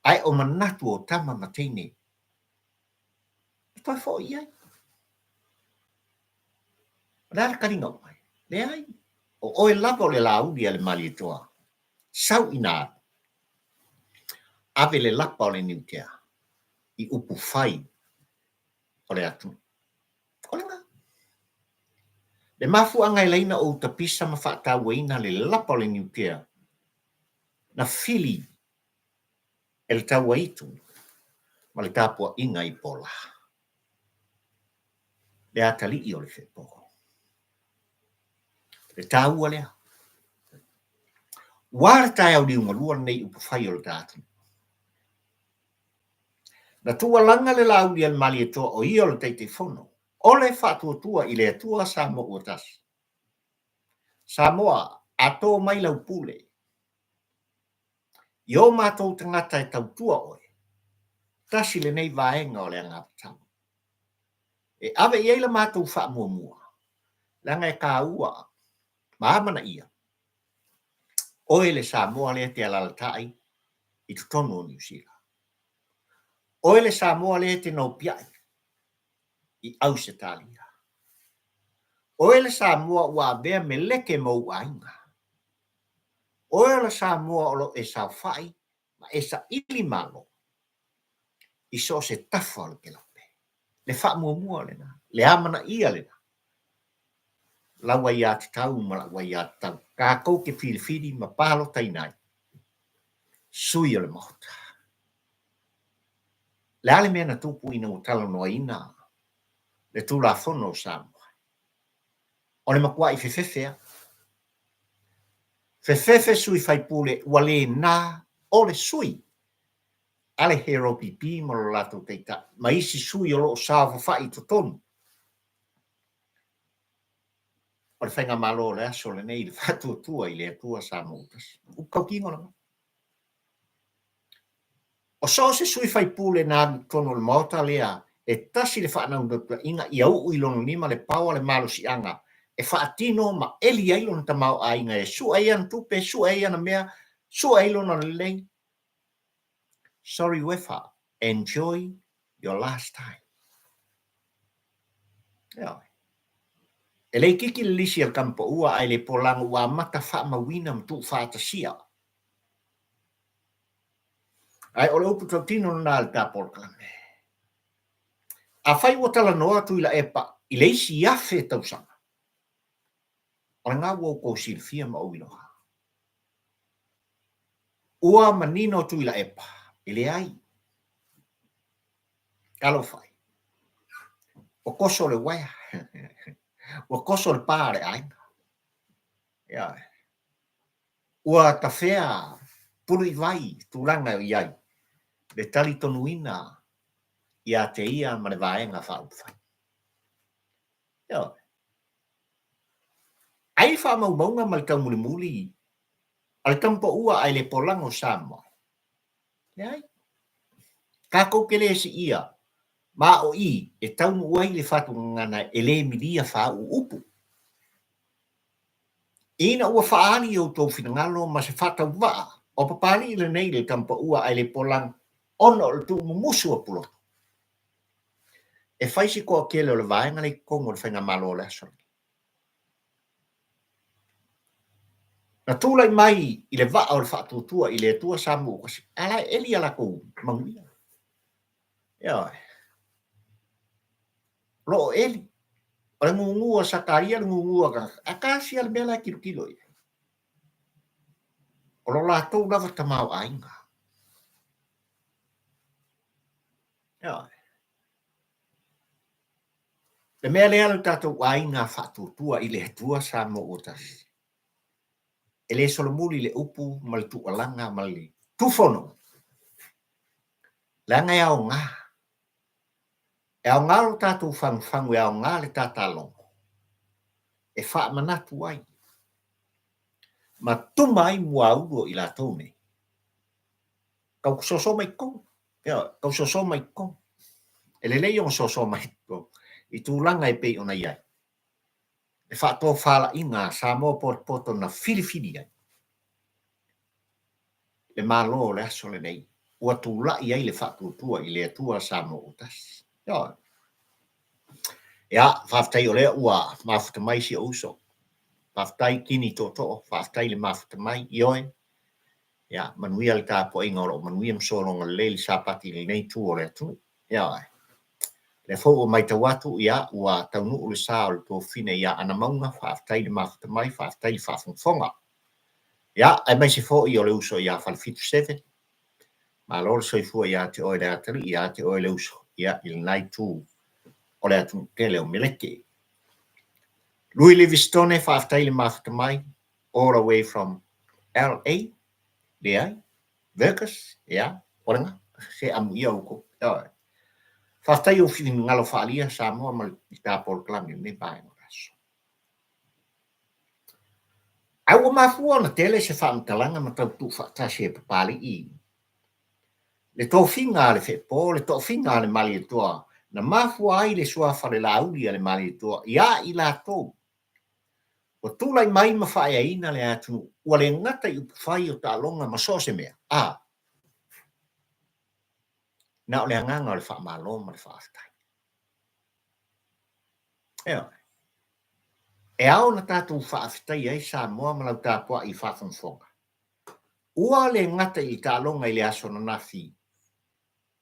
Ai o manatu o tama mateine. E toi fo i ai. Rara karinga o mai. Le ai. O oe lava o le LAAULI le mali atoa. Sau ina. Ave le lapa o le NIUTEA. I upu whai o le atu. Ole nga. Le mafu angai leina o utapisa ma whaatau eina le lapa o le NIUTEA. Na fili e le taua itu. Ma le TAPUAI ngai pola. Le atali i o le whepoko. Le taua lea. Wara tai au diunga lua nei upu whai o le tātu. Na tua langa le LAAULI al mali atoa o i o le teite fono. O le whaatua i le atua Samoa o tasi. Samoa ato mai lau pule. I o mātou tangata e tautua oe. Tasi le nei vaenga o le angapatau. E ave i eila mātou wha mua. Langa e ka ua. Maamana ia. Oe le Samoa le te alalatai i tutono o New Zealand. Oe le Samoa le te no piai i Ausitalia. Oe le Samoa ua bea me leke mau ainga. Oe le Samoa olo e SAUAI ma e sa ili malo. I so se tafa le ke lape. Le wha mua le na. Le amana ia le na. lawa ia te tau ma lawa ia te tau. Ka kou ke whiri ma palo tainai. Sui o le mahota. Le ale mea na tupu ina o tala noa ina. Le tu la fono Samoa. O le makua i fefefea. Fefefe sui fai pule wale na o le sui. Ale hero pipi mo lo lato teita. Ma isi sui o lo sāwa fai to tonu. O le whainga malo le aso le nei le whatu tua i le atua Samoa. Ukau kingo na. O so se sui fai pule na tono le mauta lea e tasi le whaanau dota inga i au ilono nima le paua le malo si anga e whaatino ma eli ailona tamau a inga e su aian tupe su aian mea su ailona le lei. Sorry wefa, enjoy your last time. Yeah. E lei kiki le lisi al kampo ua ai le polango wa mata wha mawina mtu whaatasia. Ai ole upu tautino na le tapolkame. A whai o tala noa tu ila epa, i leisi afe tausanga. O ngā wau kou silfia ma uiloha. Ua manino tu ila epa, i le ai. Kalo whai. O koso le waia. O koso le pāre ainga. Ia. Ua ta whea, pulu i vai, tūranga i ai. Le tali tonuina, ia te ia ma le vaenga whauwhai. Ia. Ai wha maunga ma le tau muli muli. Al tampo ua ai le polango Samoa. Ia. Kako kele si ia. Ma o i, e taunu uai le whatu ngana e le milia wha upu. Ina ua whaani o tō whingalo ma se whata waa. O papani le nei le tampa ua ai le polang ono o le tū mumusua pulo. E whaisi koa kele o le vaenga le kongo le whainga malo le asoni. Na tūlai mai i le waa o le whatu tua i le tua Samoa kasi. Ala eli ala kou manguia. Ia. Lo eli. O le ngungua sakaria le ngungua ka. Akasi al mela kilo. O lo lātou lava tamau ainga. Ia. Le mea lea le tātou ainga whatu tua i le tua Samoa o tasi. E le solomuli le upu ma le tualanga ma le tufono. Le anga au ngā. E au ngā lo tātou whangu e au ngā le tātālongo. E wha manatu ai. Ma tumai mua uro i la tone. Kau kusoso mai kong. Kau soso mai kong. E le lei on soso mai kong. I tūlanga e pei ona iai. E wha tō whala inga Samoa poto na whiriwhiri ai. Le malo le aso le nei. Ua tūla i ai le wha tūtua i le atua Samoa o tasi. Ia, whaftai o lea ua mafuta mai si ouso. Whaftai kini toto, whaftai le mafuta mai, ioe. Ia, manuia le tāpua inga oro, manuia msoronga le sapati le nei tu o le atu. Ia, le fōu o mai tawatu, ia, ua taunu o le sā o le tō fine, ia, ana maunga, whaftai le mafuta mai, whaftai le whafonga. Ia, ai mai se fōu i o le uso, ia, whalfitu 7. Ma lor soifua ia te oe le atari, ia te oe le uso, ia, il nai tū. O le atu tele o meleke. Lui Livingstone whaftai le mafuta mai, all the way from LA, le ai, Vegas, ia, oranga, se amu ia uko. Whaftai o whini ngalo whaalia Samoa ma i tāpol klami me pai o raso. Au o mafua na tele se whaamtalanga ma tau tu whaatasi e papali i. Le tō whinga le whepo, le tō whinga le mali e toa, na mafua ai le sua whare LAAULI le mali e toa, ia i la tō. O tūlai mai ma whae ina le atu, ua le ngata i upawhai o tālonga ma sose mea. Na o le anganga o le wha malo ma le whaaftai. E au na tātou whaaftai ai Samoa ma lau tāpua i whaafonfonga. Ua le ngata i tālonga i le aso na nafi.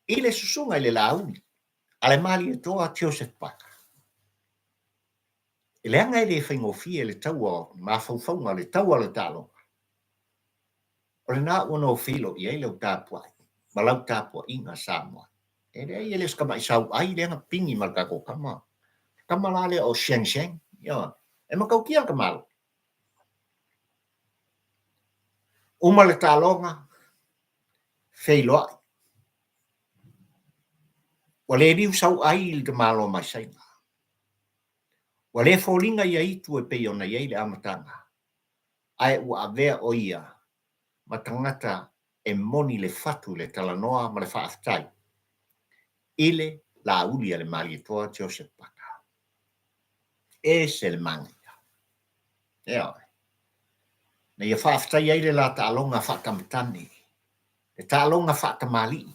I le susunga i le LAAULI. A le mali e toa Joseph Parker. E le anga le whaingofia le taua, mawhauwhaunga le taua le talo. O le nā ua no whilo i ei lau tāpuai, ma lau tāpua inga Samoa. E le ai le skama i SAUAI le anga pingi malkako kama. Kama la le o Sheng Sheng, e makau kia kamalo. Uma le talonga, whiloai. Wa le riu SAUAI il te malo mai sainga. Wa le fōlinga ia itu e pei ona iei le amatanga. Ai ua avea o ia, ma tangata e moni le fatu le talanoa ma le FAAFETAI. Ile LAAULI le malietoa Joseph Paka. E se le manga. Ea. Na ia FAAFETAI ai le la ta'alonga whakamatani. Le ta'alonga whakamali.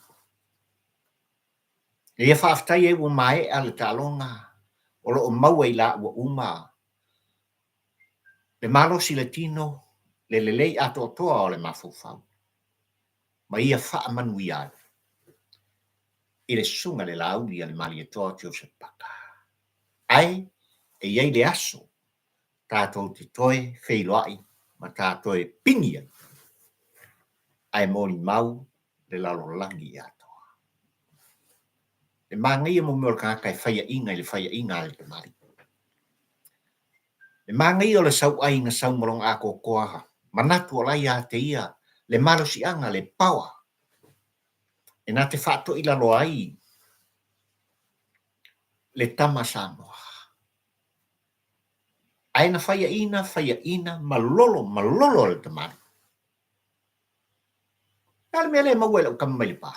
Na ia FAAFETAI e ua mai a le ta'alonga o lo o maua i la ua uma. Le malo si le tino, le lei ato toa o le mafufau. Ma ia whaamanuia. I le sunga le LAAULI le malietoa Joseph Paka. Ai, e iei le aso, tātou te toe wheiloai, ma tātou e pingia. Ai moni mau, le lalolangi atoa. Le mangia mo mea kai whaia inga le whaia inga le te mari. Le mangia o le SAUAI inga saumorong ako koaha, manatu o lai a te ia, le marosi anga le pawa. E nā te whaato i lalo ai, le tama Samoa. Ai na whaia ina, malolo le te mari. Lale mea le maua o kama mai pa.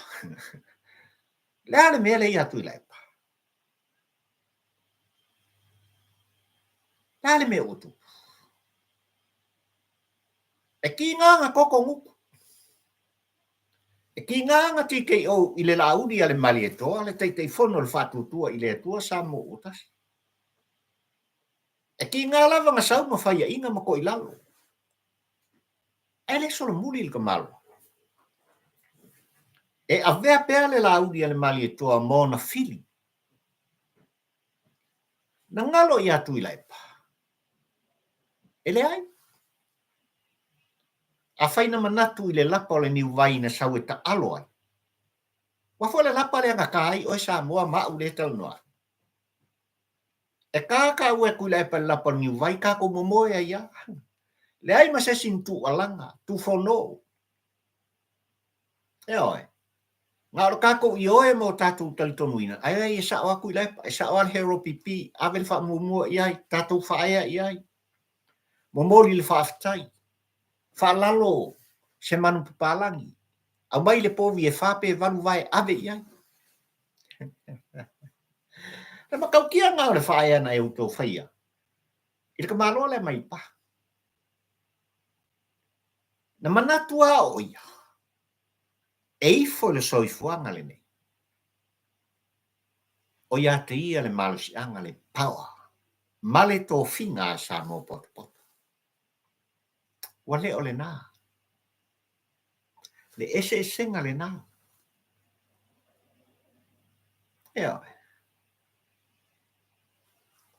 Lale mea le atu i lai pa. Lale mea utu. E ki nganga koko ngupu. E ki nganga tike o i le LAAULI le malietoa, le teitei fono le whatutua i le atua Samoa utas. E ki ngā lava ngā sau ma whaia inga ma ko i lalo. E le solo muli il kamalo. E avea pea le LAAULI le malietoa mo na fili. Na ngalo i atu i laipa. E le ai. A whaina manatu i le lapa o le niuwai na sau e ta alo ai. Wafo le lapa le anga kai o e Samoa mau le tau noa. E ka ue kui laipa le lapa o niuwai ka ko momoe ai a. Le ai ma se sintu alanga, tu fono. E oi. Ngā ora kako i oe mo tātou talitonuina. Ai e saoa kui laipa, e saoa le hero pipi, ave le wha mumua i ai, tātou whaea i ai. Momoli le FAAFETAI. Whalalo se manu papalangi. Au mai le povi e whape walu vai ave i ai. Na makau kia ngā le whaea na e uto whaia. I le kamaloa le mai pa. Na manatua o ia. Eifo le soifuanga le nei. O ia te ia le malusi anga le pawa. Male tō whinga a Samoa poto. Wa le o le nā. Le ese senga le nā. Ea.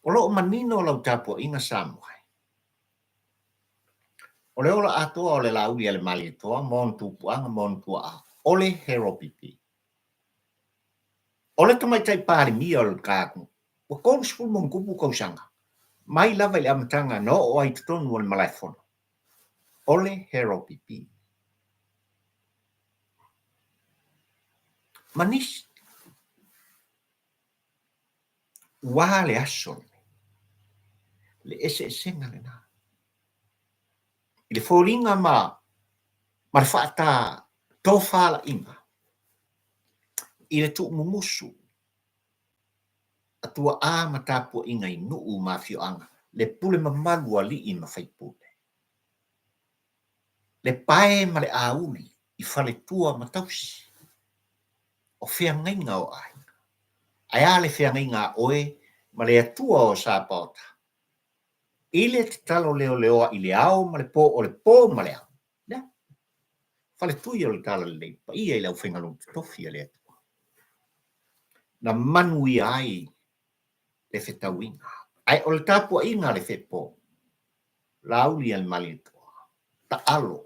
O lo o manino lau Tapua inga Samoa. O le ola atoa o le LAAULI le malietoa, mon tupuanga, mon tua a. Ole hero pipi. Ole tamai tai pari mi o le kāku. Wa kōru sipu mong kupu kausanga. Mai lava le amatanga no o ai tutonu o le malaifono. Ole hero pipi. Manis. Wa le aso. Le ese senga le nā. I le fōringa ma le whaata tōwhala inga. I le tuk mumusu. Atua a ma Tapua inga i nuu ma fioanga. Le pule mamalua li i ma whaipule. Le pae ma le auli i whale tua ma tausi. O whiangainga o ai. Ai a le whiangainga oe ma le atua o sāpota. Ile te talo leo i le ao ma le pō o le pō ma le ao. Nea. Whale tui o le tala le leipa. Ia i lau whengalung te tofi a le atua. Na manui ai le whetauinga. Ai o le tāpua inga le whepo. Lauli al malitoa. Ta alo.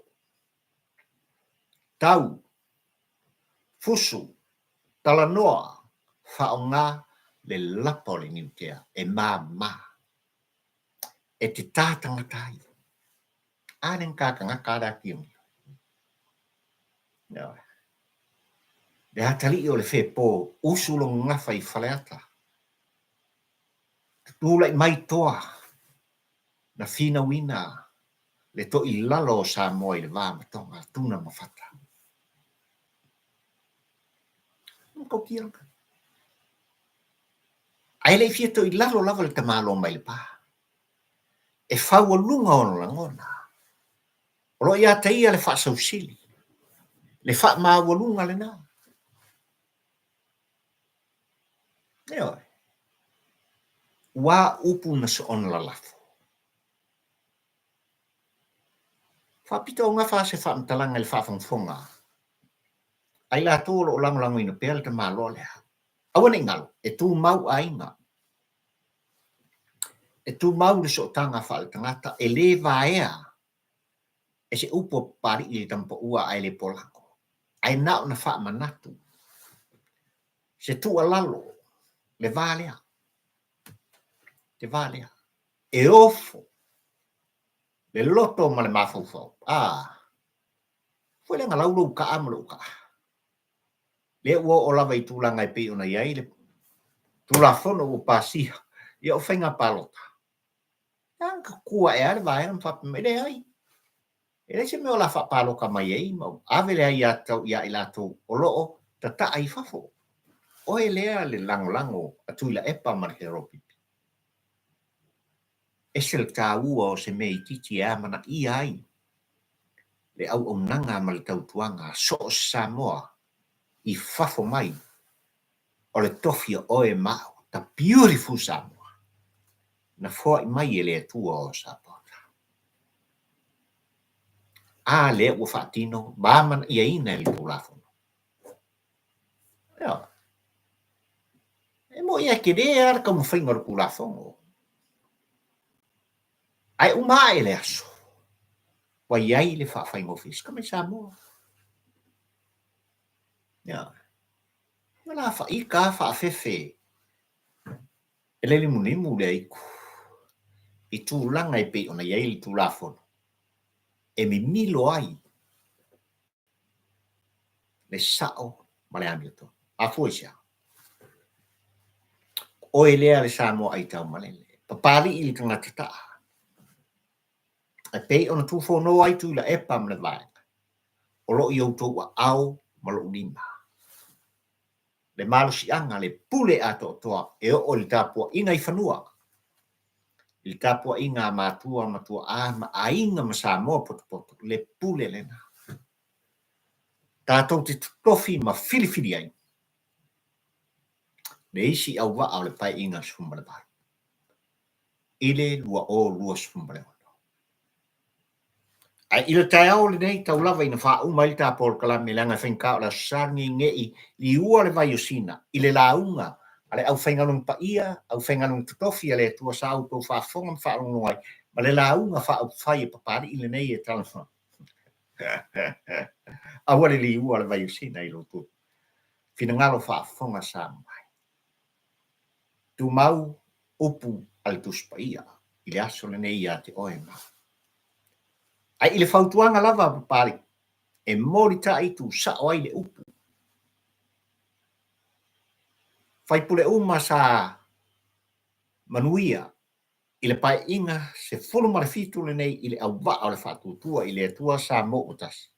Tau. Fusu. Talanoa. Whaonga le lapa o le NIUTEA. E mā. E te tātanga tai. Ānen kākanga kāra kiungi. No. Le hatali o le whepo. Usulo ngawha I whaleata. Tūlai mai toa. Na whina wina. Le to I lalo o SAMOA I le wāmatonga. Tūna mawhata. Ko kiranga. Ai le fia to I lalo lava le tamalo mai le pā. E whaua lunga ono langona. Olo ia taia le whaasausili. Le wha māua lunga le nā. Eo. Wā upu na se ona la lafo. Whapita o ngā wha se whaamtalanga le whaafangfonga. Ai la tōro o langolango ina pēr le tamalo lea. Awane ngalo. E tū mau ainga. E tū mau le so tanga wha le tangata. E le vaea. E se upo pari I le tampa ua ai le polako. Ai nao na wha manatu. Se tu alalo. Le valea. Te valea. E ofo. Le loto ma le mafau. Foi le ngalaulu ka amalo ka. Le ua o lava I tūlanga I pe ona iai le. Tūlafono o pasia. Ia o whainga palota. Ka kua e ale vaena mwhape mele ai. E se meo la wha paloka mai ei. Avele ai atau ia I lato o loo tata ai fafo. O e lea le lango atu ila epa mar heropipi. E se le tā ua o se mei titi e amana I ai. Le au nanga ma le tautuanga so o SAMOA I fafo mai. O le tofia o e mao. Ta beautiful SAMOA. Na fua I mai e le atua o SAMOA. Le ua whaatino. Bāmana ia ina li tūlafono. Ia. E mo ia ke rea ka mo whainga ru tūlafono. Ai umae le aso. Wa iai le whaafhainga ofis. Ka me SAMOA. Ia. Wala whaika whaafefe. E le limunimu le aiku. I tūlanga I pe ona iai li tūlafono. E mi milo ai. Le sao ma le amioto. A fuisia. O e lea le SAMOA ai tau malele. Papari I li tangata. E pe ona tūwhono ai tū la epa ma le vaenga. O lo I auto wa au ma lo lima. Le malo si anga le pule ato toa e o li tapua inga I whanua. I tapua inga matua a inga ma SAMOA poto le pule lena. Tātou te tofi ma filifili ai. Le isi au wa au le pai inga sumbale pai. Ile lua sumbale. Ai ila tai au le nei tau lava ina wha umai ta por kala melanga whenka o la sangi ngei li ua le vai usina. Ile launga. Ale au whenganung pa ia, au whenganung tutofi ale tua sa au tau whafonga whaongo ai. Ma le launga wha au whai e papari ile nei e talama. Awale li ua le vai usina I lotu. Fina ngalo whafonga sa mai. Tu mau upu al tuspa ia. Ile aso le nei ia te oema. Ai ile fautuanga lava papari. E mori ta itu SAUAI le upu. Fai pule uma sa manuia. Ile pai inga se fulu marifitu le nei ile au wa le fatutua ile tua sa mo utas.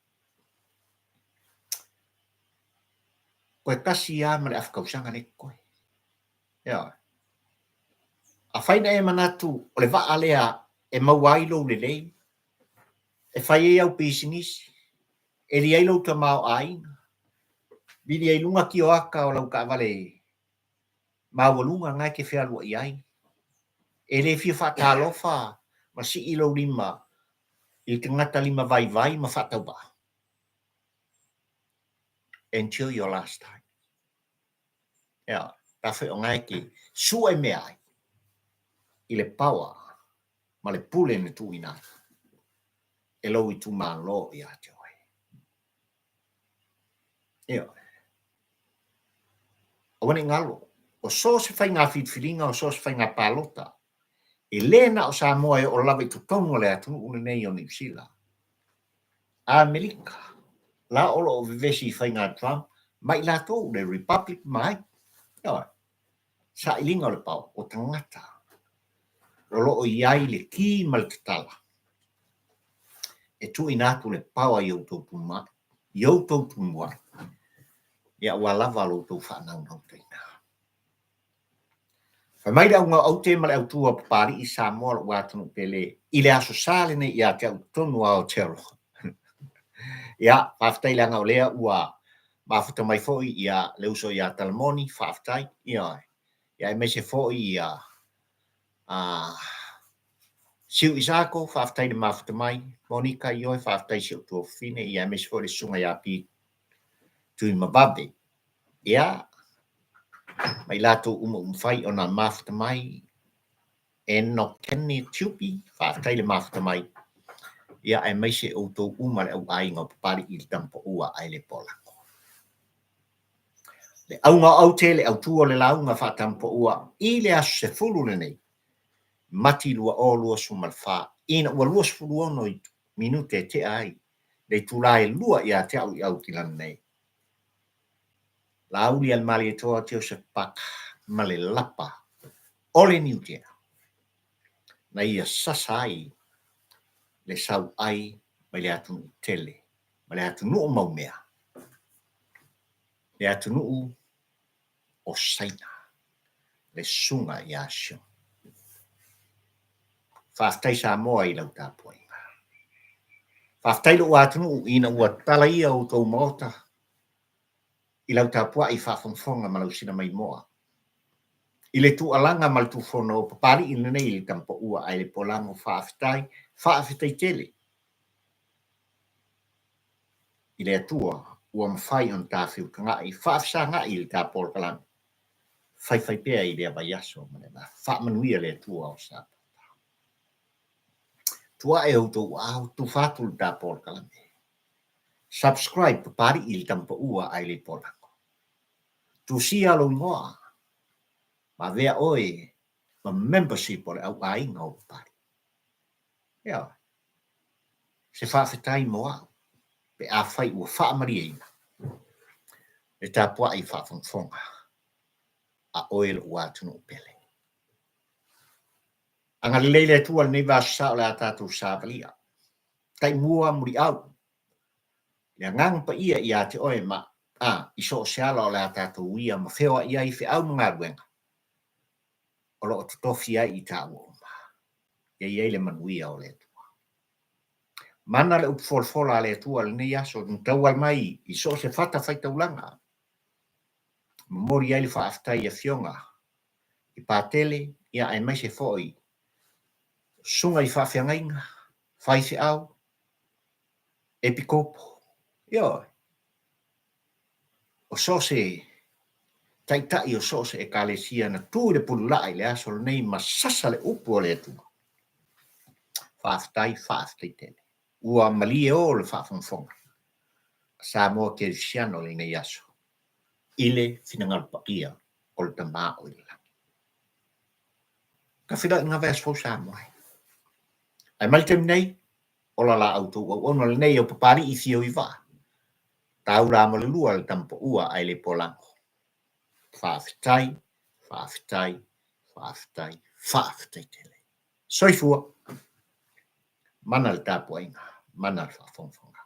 Koe kasi ia male afkausanga ne koe. Ia. A faina e manatu o le wa alea e mauailo le lei. E fai e au pisinisi. E li ailo ta mau aina. Bili ai lunga ki o aka o lau ka vale. Mawalunga ngai ke whea lua iai. E le fia whakalofa. Ma si ilo lima. I te ngata lima vai ma whatau ba. Until your last time. Ia. Ta whi o ngai ki. Sua e mea ai. i le paua ma le pule ne tuina e lo i tu malo ia te oe. Ia. O wane ngalo, o so se fai ngā whitwhiringa, o so se fai ngā pālota, e lena o Samoa e o lawa i tutongo le atu une nei o New Zealand. A Amerika, la olo o vivesi fai ngā Trump, mai la tō le Republic mai. Ia. Sa ilinga o le pau, o tangata. Rolo o iai le ki ma le tatala. E tu inatu le paua i au tō puma, i au tō pumua. Ia ua lava lo tō whanau nau teina. Mai le au au te male au tua papari i Samoa o atunu pele i le aso sale nei ia te au tonu au tero. Ia, whaftai langa o lea ua mafuta mai foi ia le uso ia talamoni, whaftai, ia e mese foi ia siu isako, whaftai le mafuta mai, Monika i oi whaftai siu tua fine, ia mese foi le sunga ia pi tui mababe. Ia, mai lato umwhai o na mafuta mai, e no keni tupi, whaftai le mafuta mai, ia e meise o tō umare au ainga papari i tampo ua ai le polako. Le aunga au te le au tua le launga whatampo ua, i le asu se fulu le nei, mati lua o lua sumal wha, ina ua lua sfulu ono i minute te ai, le tūlae lua ia te au i au tilan nei. LAAULI al mali e toa teo se pak, ma le LAPA, OLE NIUTEA. Na ia SASA le SAUAI mai le atu tele, mai le atu nuu maumea. Le atu nuu o SAINA, le sunga i asio. FAAFETAI SAMOA i lau TAPUAI. FAAFETAI lo atu nuu ina ua tala ia o tau maota i lau TAPUAI whaafonfonga ma lau sina mai moa. I le tu alanga mal tu fono o papari i nei le tampo ua ai le polango FAAFETAI tele. I le atua ua mawhai on tāwhiu kangai, whaafsa ngai le tāpol kalang. Whai pēa i le avaiaso, whaamanuia le atua o sāpa. Tua e auto au tu whātu le tāpol kalang. Subscribe papari i le tampo ua ai le polango. Tu si alo ngoa, ma vea oe, ma membership o le au ainga o papari. Ia, se FAAFETAI moa. Pe a fai ua whaamariina. Le TAPUAI whaafonfonga. A oil ua tunu pele. Anga leile tua nei vasa o le atatu sāpalia. Tai mua muri au. Le ngang pa ia te oe ma iso seala o le atatu ia ma whewa ia i whi au mga ruenga. O lo o tutofi ai i tā ua uma. Ia le manuia o le tua. Mana le upfolfola le tua le nei aso ntawal mai i so se fata whaitaulanga. Mori ai le FAAFETAI a fionga. I pātele ia ai mai se foi. Sunga i whaawhiangainga, whaifi au, epikopo. Ia. O so se taitai o so se ekalesia na tūre pulai le aso nei ma sasa le upu o le tua. FAAFETAI tele. Ua malie o le whaafonfonga. Samoa Kerisiano le nei aso. Ile finangalpa ia o le tama o ila. Ka whira ngā vēs fau Samoa. Ai mai tem nei, o la auto o ono le nei o papari i fio i wā. Tau rā mo le lua le tampo ua ai le polango. FAAFETAI tele. Soifua. Mana le tāpua inga, mana le whaafonfonga.